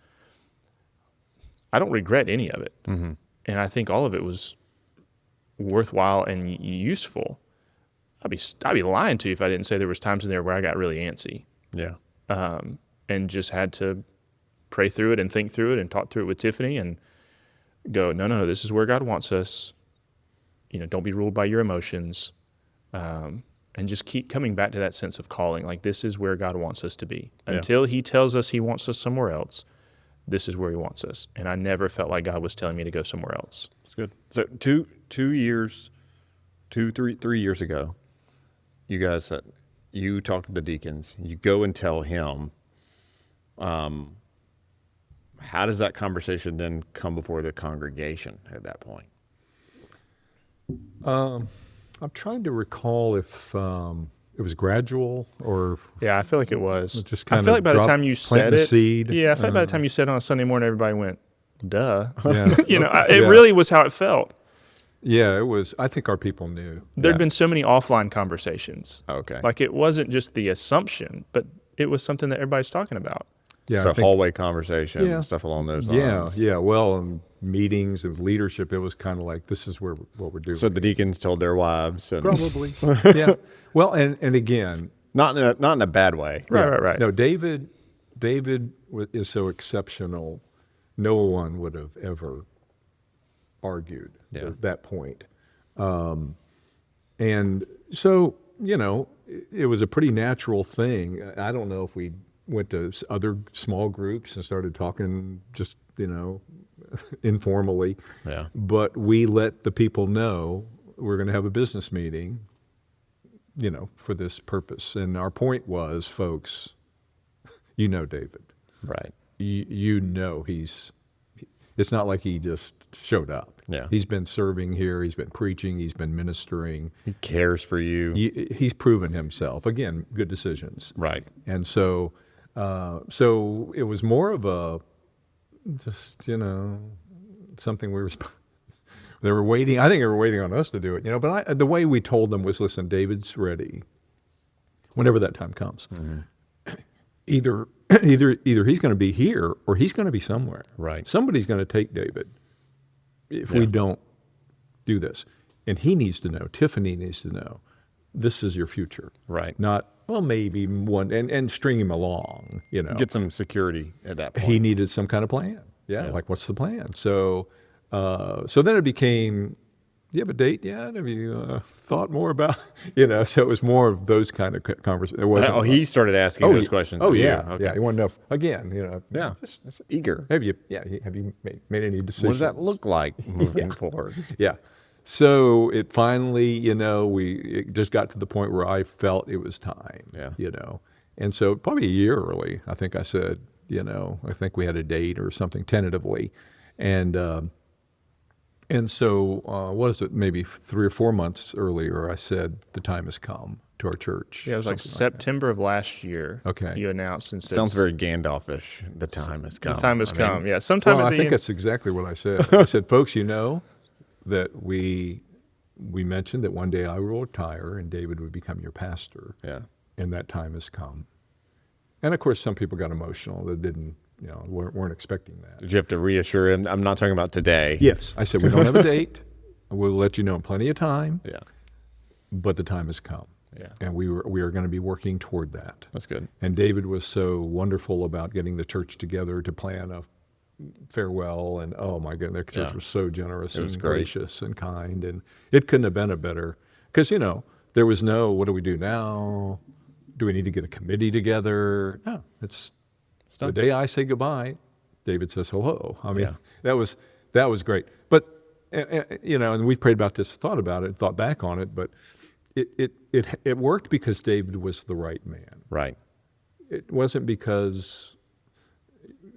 I don't regret any of it. Mm-hmm. And I think all of it was worthwhile and useful. I'd be lying to you if I didn't say there was times in there where I got really antsy. Yeah. And just had to pray through it and think through it and talk through it with Tiffany and go, no, this is where God wants us. Don't be ruled by your emotions. And just keep coming back to that sense of calling. Like, this is where God wants us to be. Until he tells us he wants us somewhere else, this is where he wants us. And I never felt like God was telling me to go somewhere else. That's good. So 3 years ago, you guys said, you talk to the deacons, you go and tell him. How does that conversation then come before the congregation at that point? I'm trying to recall if it was gradual or Yeah, I feel like it was. just I kind feel of like by the time you said the it, seed. yeah, I feel like by the time you said it on a Sunday morning, everybody went, duh. Yeah. It really was how it felt. Yeah, it was. I think our people knew. There'd been so many offline conversations. Okay. Like, it wasn't just the assumption, but it was something that everybody's talking about. Yeah, So I think, hallway conversation, Yeah. stuff along those lines. yeah. Well, in meetings of leadership, it was kind of like, this is what we're doing. So the deacons told their wives, and Probably. Yeah. Well, and again, not in a bad way. Right. no, David is so exceptional. No one would have ever argued that point. And so, it was a pretty natural thing. I don't know if we went to other small groups and started talking just, informally. Yeah. But we let the people know we're going to have a business meeting, for this purpose. And our point was, folks, David. Right. It's not like he just showed up. Yeah. He's been serving here. He's been preaching. He's been ministering. He cares for you. He's proven himself. Again, good decisions. Right. And so it was more of a, just, something they were waiting. I think they were waiting on us to do it, but the way we told them was, listen, David's ready whenever that time comes. Mm-hmm. Either he's going to be here or he's going to be somewhere. Right. Somebody's going to take David if we don't do this. And he needs to know, Tiffany needs to know, this is your future. Right. Not, well, maybe one, and string him along, Get some security at that point. He needed some kind of plan. Yeah. Like, what's the plan? So then it became, do you have a date yet? Have you thought more about, so it was more of those kind of conversations. He started asking those questions. Oh, to you. yeah. Okay. Yeah. He wanted to know, again, Yeah. Just eager. have you made any decisions? What does that look like moving forward? Yeah. So it finally, it just got to the point where I felt it was time. Yeah. And so probably a year early, I think I said, I think we had a date or something tentatively. And so, what is it, maybe 3 or 4 months earlier, I said, the time has come to our church. Yeah, it was like September of last year. Okay. You announced and said, Sounds very Gandalfish. The time has come. the time has come. Yeah, sometime Well, at I the think end. that's exactly what I said. I said, folks, that we mentioned that one day I will retire and David would become your pastor. Yeah. And that time has come. And of course, some people got emotional that didn't, weren't expecting that. Did you have to reassure him? I'm not talking about today. Yes. I said, we don't have a date. We'll let you know in plenty of time. Yeah. But the time has come. Yeah. And we are going to be working toward that. That's good. And David was so wonderful about getting the church together to plan a farewell. And oh my goodness, the church was so generous and gracious and kind. And it couldn't have been a better, because, there was no, what do we do now? Do we need to get a committee together? No, it's the day I say goodbye, David says hello. I mean, that was great. But, and we prayed about this, thought about it, thought back on it, but it worked because David was the right man. Right. It wasn't because,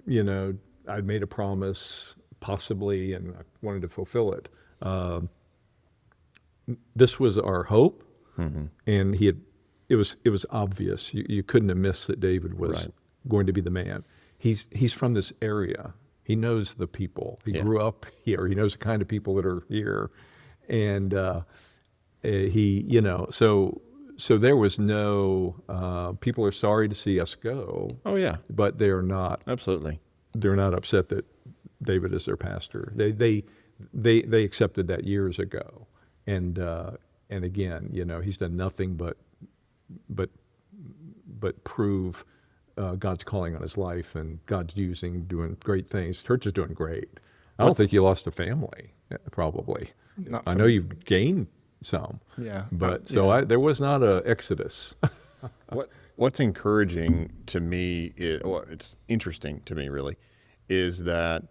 I'd made a promise possibly and I wanted to fulfill it. This was our hope, and it was obvious. You couldn't have missed that David was going to be the man. He's from this area. He knows the people. He grew up here. He knows the kind of people that are here, and he, so there was no, people are sorry to see us go, Oh yeah, but absolutely. they're not upset that David is their pastor. They accepted that years ago. And again, he's done nothing but prove God's calling on his life, and God's doing great things. Church is doing great. I don't think you lost a family, probably. Not I from- know you've gained some. Yeah. But Yeah. there was not a exodus. What's encouraging to me, it's interesting to me really, is that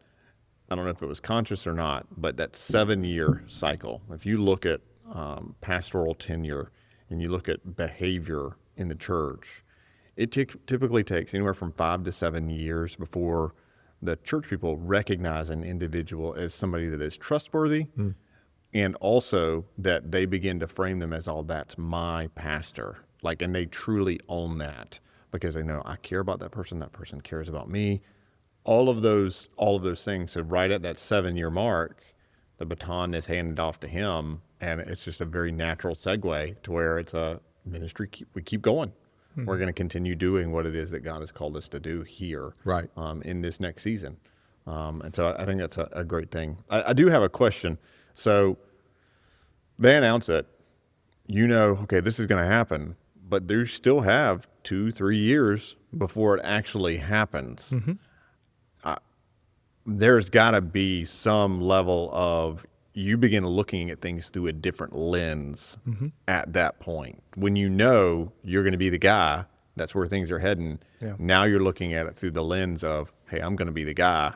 I don't know if it was conscious or not, but that 7-year cycle. If you look at pastoral tenure and you look at behavior in the church, it typically takes anywhere from 5 to 7 years before the church people recognize an individual as somebody that is trustworthy, and also that they begin to frame them as, oh, that's my pastor. And they truly own that because they know I care about that person cares about me. All of those things. So right at that 7-year mark, the baton is handed off to him, and it's just a very natural segue to where it's a ministry. We keep going. We're going to continue doing what it is that God has called us to do here, Right. In this next season. And so I think that's a great thing. I do have a question. So they announce it, okay, this is going to happen, but they still have 2-3 years before it actually happens. There's got to be some level of you begin looking at things through a different lens at that point. When you're going to be the guy, that's where things are heading. Yeah. Now you're looking at it through the lens of, hey, I'm going to be the guy,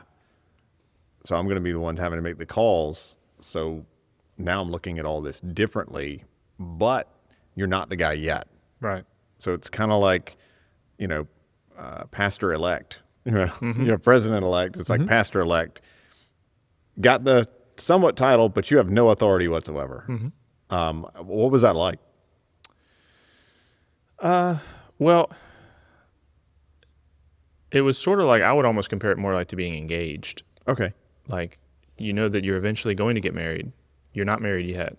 so I'm going to be the one having to make the calls. So now I'm looking at all this differently, but you're not the guy yet. Right. So it's kind of like, pastor-elect, president-elect. It's like pastor-elect. Got the somewhat title, but you have no authority whatsoever. What was that like? Well, it was sort of like, I would almost compare it more like to being engaged. Okay. Like, that you're eventually going to get married. You're not married yet.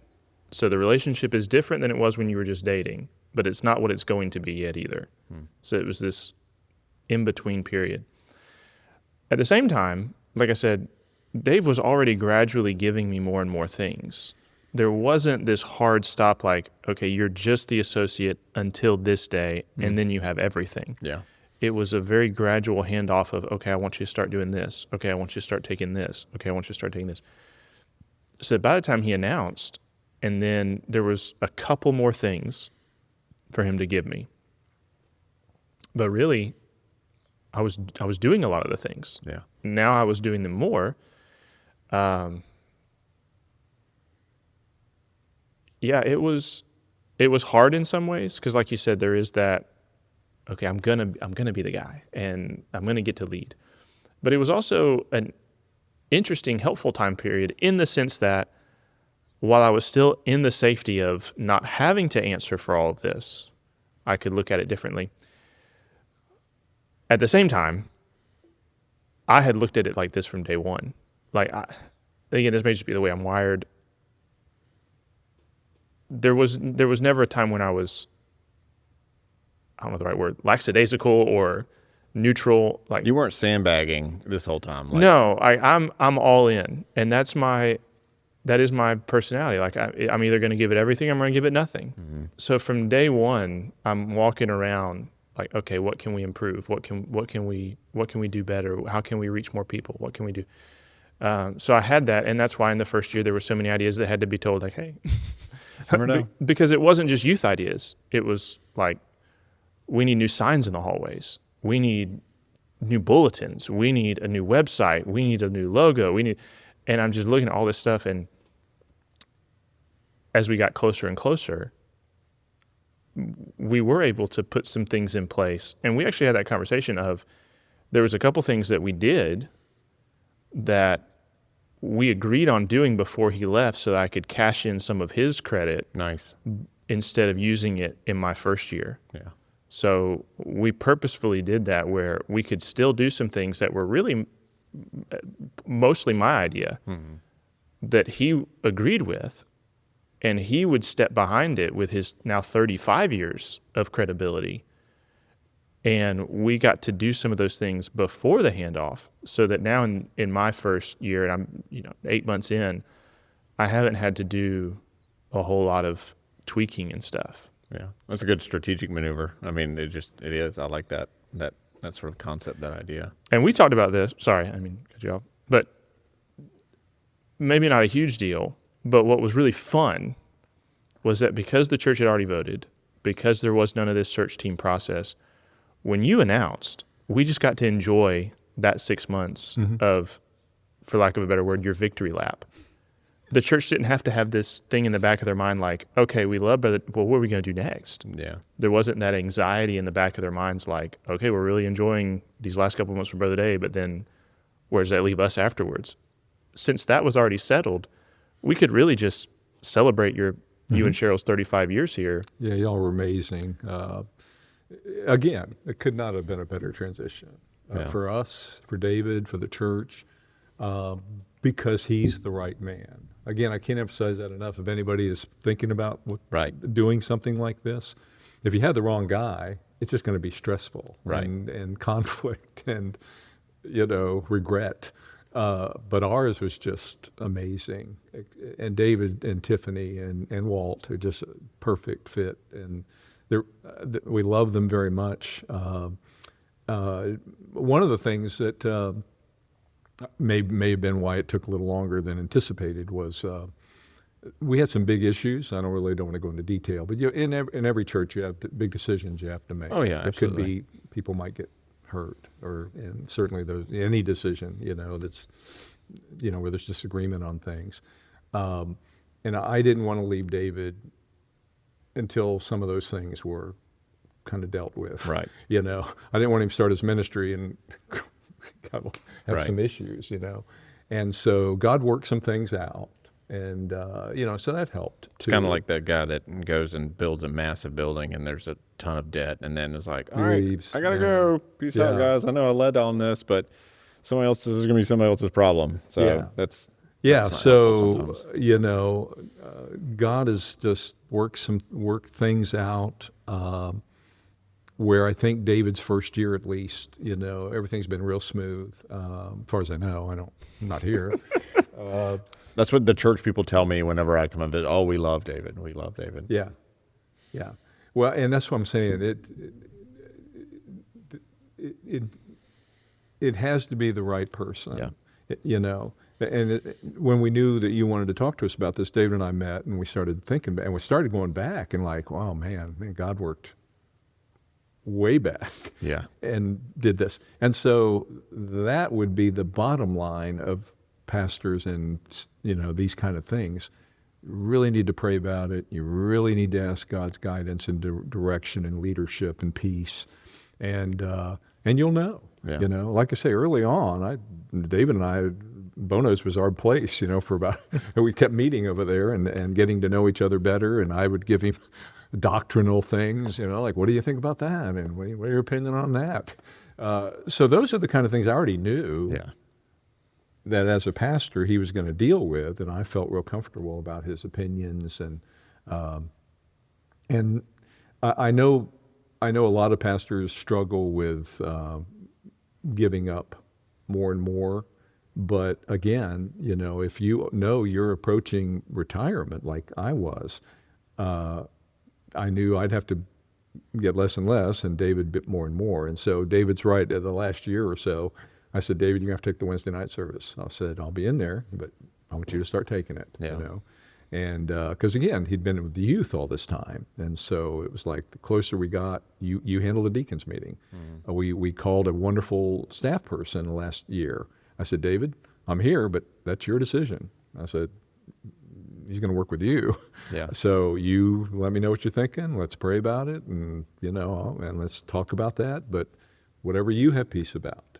So the relationship is different than it was when you were just dating, but it's not what it's going to be yet either. So it was this in-between period. At the same time, like I said, Dave was already gradually giving me more and more things. There wasn't this hard stop like, okay, you're just the associate until this day, and then you have everything. Yeah. It was a very gradual handoff of, okay, I want you to start doing this. Okay, I want you to start taking this. Okay, I want you to start taking this. So by the time he announced, and then there was a couple more things for him to give me. But really, I was doing a lot of the things. Yeah. Now I was doing them more. It was hard in some ways because, like you said, there is that. Okay, I'm gonna be the guy, and I'm gonna get to lead. But it was also an interesting, helpful time period in the sense that while I was still in the safety of not having to answer for all of this, I could look at it differently. At the same time, I had looked at it like this from day one. Again, this may just be the way I'm wired. There was never a time when I was, I don't know the right word, lackadaisical or neutral. Like, You weren't sandbagging this whole time. no, I'm all in, and that is my personality. Like, I'm either going to give it everything, or I'm going to give it nothing. So from day one, I'm walking around like, okay, what can we improve? What can we do better? How can we reach more people? What can we do? So I had that, and that's why in the first year there were so many ideas that had to be told, like, hey, Simmer down. because it wasn't just youth ideas. It was like, we need new signs in the hallways. We need new bulletins. We need a new website. We need a new logo. And I'm just looking at all this stuff, and as we got closer and closer, we were able to put some things in place. And we actually had that conversation of, there was a couple things that we did that we agreed on doing before he left so that I could cash in some of his credit Nice. instead of using it in my first year. Yeah. So we purposefully did that where we could still do some things that were really mostly my idea that he agreed with, And he would step behind it with his now 35 years of credibility. And we got to do some of those things before the handoff, so that now in my first year, and I'm 8 months in, I haven't had to do a whole lot of tweaking and stuff. Yeah, that's a good strategic maneuver. I mean, it is. I like that sort of concept, that idea. And we talked about this. Sorry, I mean, cut you off. But maybe not a huge deal. But what was really fun was that because the church had already voted, because there was none of this search team process, when you announced, we just got to enjoy that 6 months of, for lack of a better word, your victory lap. The church didn't have to have this thing in the back of their mind like, okay, we love Brother, well, what are we going to do next? Yeah. There wasn't that anxiety in the back of their minds like, okay, we're really enjoying these last couple of months with Brother Dave, but then where does that leave us afterwards? Since that was already settled, we could really just celebrate you and Cheryl's 35 years here. Yeah, y'all were amazing. Again, it could not have been a better transition for us, for David, for the church, because he's the right man. Again, I can't emphasize that enough. If anybody is thinking about doing something like this, if you have the wrong guy, it's just going to be stressful and conflict and regret. But ours was just amazing. And David and Tiffany and Walt are just a perfect fit. And we love them very much. One of the things that may have been why it took a little longer than anticipated was we had some big issues. I don't want to go into detail, but in every church you have big decisions you have to make. Oh yeah, absolutely. It could be people might get hurt, and certainly any decision that's where there's disagreement on things. And I didn't want to leave David until some of those things were kind of dealt with. Right. I didn't want him to start his ministry and have some issues, And so God worked some things out. And, so that helped. It's kind of like that guy that goes and builds a massive building and there's a ton of debt and then is like, all right, I got to go. Peace out, guys. I know I led on this, but this is going to be somebody else's problem. So that's so, God has just worked things out where I think David's first year at least, everything's been real smooth. As far as I know, I'm not here. That's what the church people tell me whenever I come and visit. Oh, we love David. We love David. Yeah. Yeah. Well, and that's what I'm saying. It has to be the right person. Yeah. And when we knew that you wanted to talk to us about this, David and I met and we started thinking, and we started going back and like, wow, man, God worked way back. Yeah. And did this. And so that would be the bottom line of pastors and, these kind of things. You really need to pray about it. You really need to ask God's guidance and direction and leadership and peace. And you'll know. Yeah. Like I say, early on, David and I, Bono's was our place, for about, we kept meeting over there and getting to know each other better. And I would give him doctrinal things, like, what do you think about that? And what are your opinion on that? So those are the kind of things I already knew that as a pastor he was going to deal with. And I felt real comfortable about his opinions. And I know a lot of pastors struggle with giving up more and more. But again, if you know you're approaching retirement like I was, I knew I'd have to get less and less, and David bit more and more. And so David's right. The last year or so, I said, David, you're going to have to take the Wednesday night service. I said, I'll be in there, but I want you to start taking it. And because again, he'd been with the youth all this time, and so it was like the closer we got, you handle the deacons meeting. We called a wonderful staff person last year. I said, David, I'm here, but that's your decision. I said, he's going to work with you. Yeah. So you let me know what you're thinking. Let's pray about it, and and let's talk about that. But whatever you have peace about,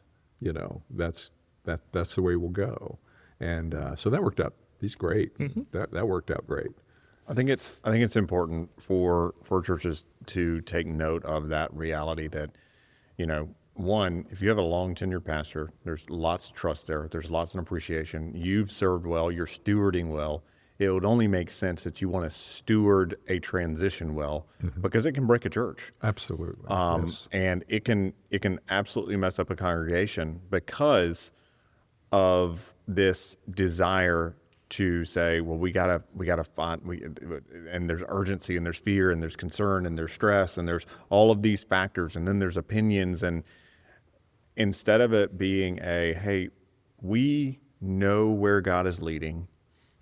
that's the way we'll go. And so that worked out. He's great. That worked out great. I think it's important for churches to take note of that reality that, one, if you have a long tenured pastor, there's lots of trust there. There's lots of appreciation. You've served well. You're stewarding well. it would only make sense that you want to steward a transition well, because it can break a church. Absolutely. Yes. And it can absolutely mess up a congregation because of this desire to say, well, we gotta find, and there's urgency, and there's fear, and there's concern, and there's stress, and there's all of these factors, and then there's opinions, and instead of it being hey, we know where God is leading,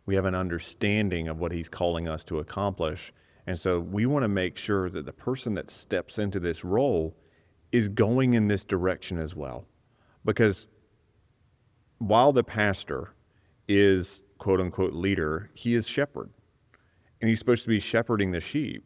we have an understanding of what He's calling us to accomplish, and so we want to make sure that the person that steps into this role is going in this direction as well, because while the pastor is quote unquote leader, he is shepherd, and he's supposed to be shepherding the sheep.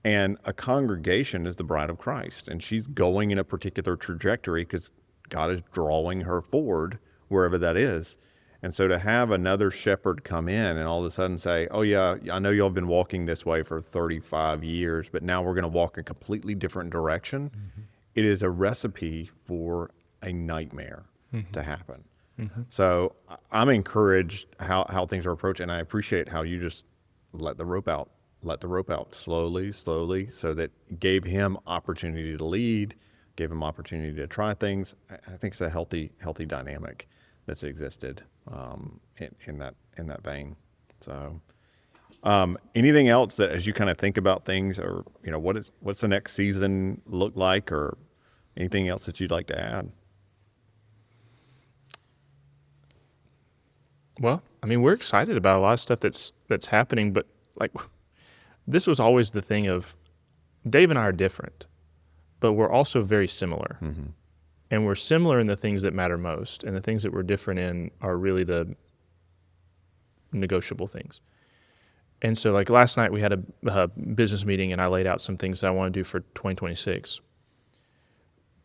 And a congregation is the bride of Christ, and she's going in a particular trajectory because God is drawing her forward wherever that is. And so to have another shepherd come in and all of a sudden say, oh yeah, I know y'all have been walking this way for 35 years, but now we're going to walk a completely different direction. It is a recipe for a nightmare to happen. So I'm encouraged how things are approached, and I appreciate how you just let the rope out slowly, so that gave him opportunity to lead, gave him opportunity to try things. I think it's a healthy dynamic that's existed in that vein. So anything else that, as you kind of think about things, or what's the next season look like, or anything else that you'd like to add? Well, I mean, we're excited about a lot of stuff that's happening, but like, this was always the thing of Dave and I are different, but we're also very similar. And we're similar in the things that matter most, and the things that we're different in are really the negotiable things. And so like last night we had a business meeting, and I laid out some things that I want to do for 2026.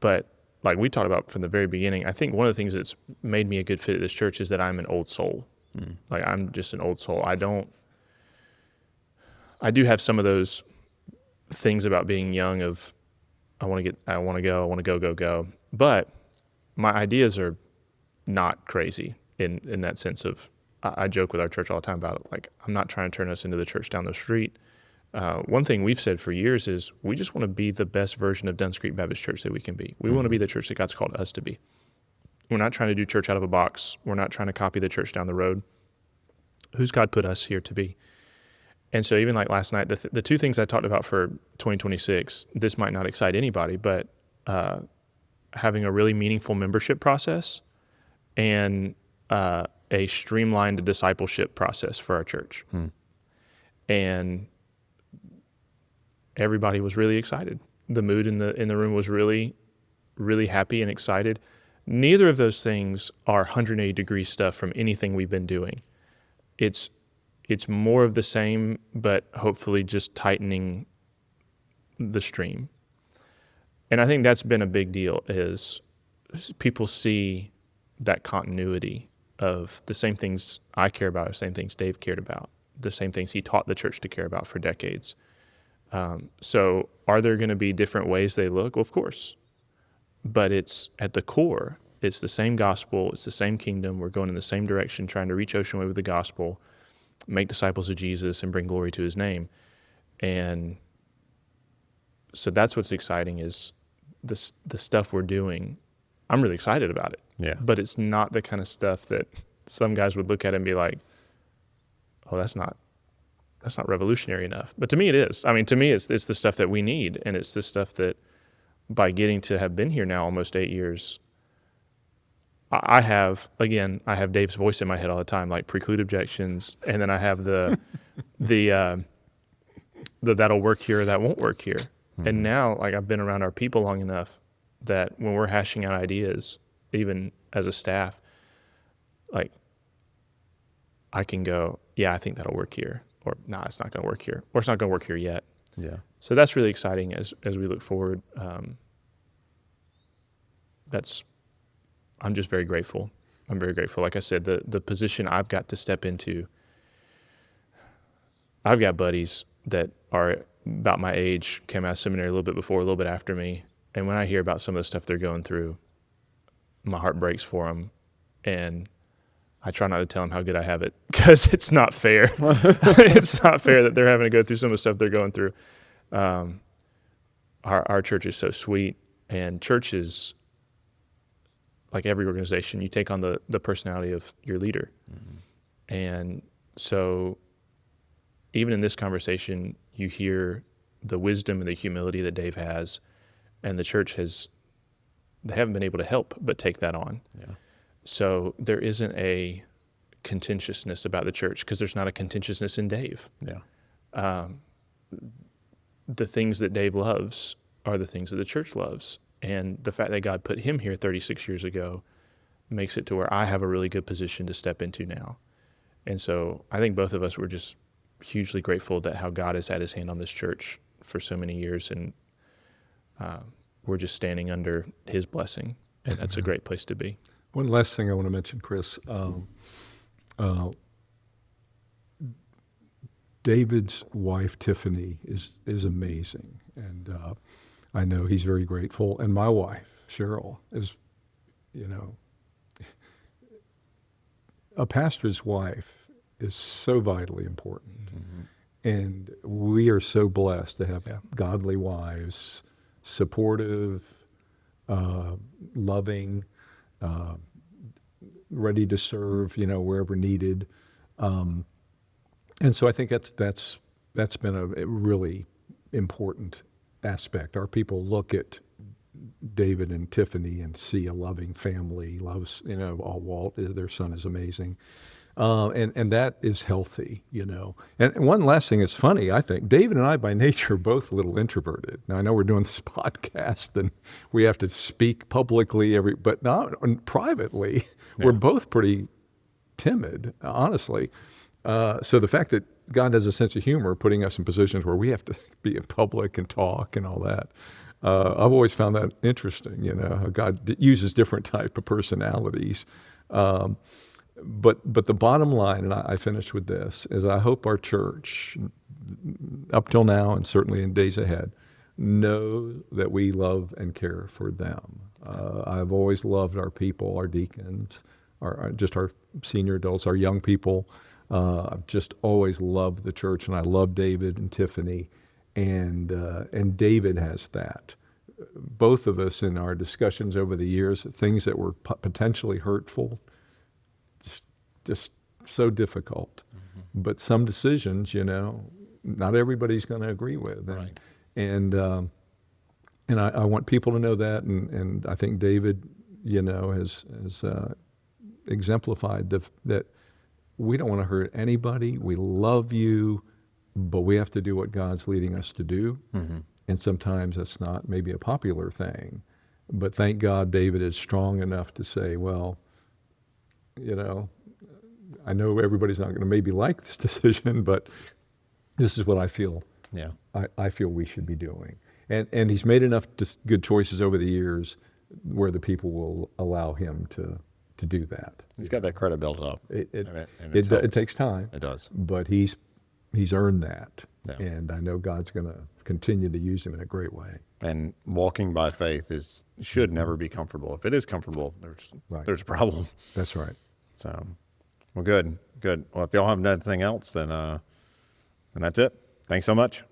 But like we talked about from the very beginning, I think one of the things that's made me a good fit at this church is that I'm an old soul. Like I'm just an old soul. I do have some of those things about being young of I want to go. But my ideas are not crazy in that sense of, I joke with our church all the time about it. Like, I'm not trying to turn us into the church down the street. One thing we've said for years is we just want to be the best version of Dunn Street Baptist Church that we can be. We want to be the church that God's called us to be. We're not trying to do church out of a box. We're not trying to copy the church down the road. Who's God put us here to be? And so even like last night, the two things I talked about for 2026, this might not excite anybody, but having a really meaningful membership process and a streamlined discipleship process for our church. And everybody was really excited. The mood in the room was really, really happy and excited. Neither of those things are 180-degree stuff from anything we've been doing. It's more of the same, but hopefully just tightening the stream. And I think that's been a big deal, is people see that continuity of the same things I care about, the same things Dave cared about, the same things he taught the church to care about for decades. So are there going to be different ways they look? Well, of course. But it's at the core, it's the same gospel, it's the same kingdom. We're going in the same direction, trying to reach Ocean Way with the gospel, make disciples of Jesus, and bring glory to his name. And so that's what's exciting, is the stuff we're doing. I'm really excited about it. Yeah. But it's not the kind of stuff that some guys would look at and be like, oh, that's not revolutionary enough. But to me it is. I mean, to me it's the stuff that we need, and it's the stuff that by getting to have been here now almost 8 years, I have Dave's voice in my head all the time, like preclude objections, and then I have the that'll work here, that won't work here. And now, like, I've been around our people long enough that when we're hashing out ideas, even as a staff, like, I can go, yeah, I think that'll work here, or nah, it's not going to work here, or it's not going to work here yet. Yeah. So that's really exciting as we look forward. I'm just very grateful. I'm very grateful. Like I said, the position I've got to step into, I've got buddies that are about my age, came out of seminary a little bit before, a little bit after me. And when I hear about some of the stuff they're going through, my heart breaks for them. And I try not to tell them how good I have it because it's not fair. It's not fair that they're having to go through some of the stuff they're going through. Our church is so sweet, and churches, like every organization, you take on the personality of your leader. Mm-hmm. And so even in this conversation, you hear the wisdom and the humility that Dave has, and the church they haven't been able to help but take that on. Yeah. So there isn't a contentiousness about the church because there's not a contentiousness in Dave. Yeah. The things that Dave loves are the things that the church loves. And the fact that God put him here 36 years ago makes it to where I have a really good position to step into now. And so I think both of us were just hugely grateful that how God has had his hand on this church for so many years. And we're just standing under his blessing. And that's a great place to be. One last thing I want to mention, Chris. David's wife, Tiffany, is amazing. And I know he's very grateful. And my wife, Cheryl, is, a pastor's wife is so vitally important. Mm-hmm. And we are so blessed to have godly wives, supportive, loving, ready to serve, wherever needed. And so I think that's been a really important aspect. Our people look at David and Tiffany and see a loving family, loves, Walt, their son is amazing. And that is healthy, And one last thing is funny, I think. David and I, by nature, are both a little introverted. Now, I know we're doing this podcast and we have to speak publicly, but not privately. Yeah. We're both pretty timid, honestly. So the fact that God has a sense of humor, putting us in positions where we have to be in public and talk and all that, I've always found that interesting, how God uses different type of personalities. But the bottom line, and I finish with this, is I hope our church, up till now and certainly in days ahead, know that we love and care for them. I've always loved our people, our deacons, our senior adults, our young people. I've just always loved the church, and I love David and Tiffany, and David has that. Both of us in our discussions over the years, things that were potentially hurtful, just so difficult. Mm-hmm. But some decisions, not everybody's going to agree with. Right. And I want people to know that, and I think David, has exemplified that we don't want to hurt anybody. We love you, but we have to do what God's leading us to do. Mm-hmm. And sometimes that's not maybe a popular thing. But thank God David is strong enough to say, well, I know everybody's not going to maybe like this decision, but this is what I feel. Yeah, I feel we should be doing. And he's made enough good choices over the years where the people will allow him to do that. He's got that credit built up. It takes time. It does. But he's earned that. Yeah. And I know God's going to continue to use him in a great way. And walking by faith should never be comfortable. If it is comfortable, there's a problem. That's right. So, well, good. Well, if y'all haven't done anything else, then that's it. Thanks so much.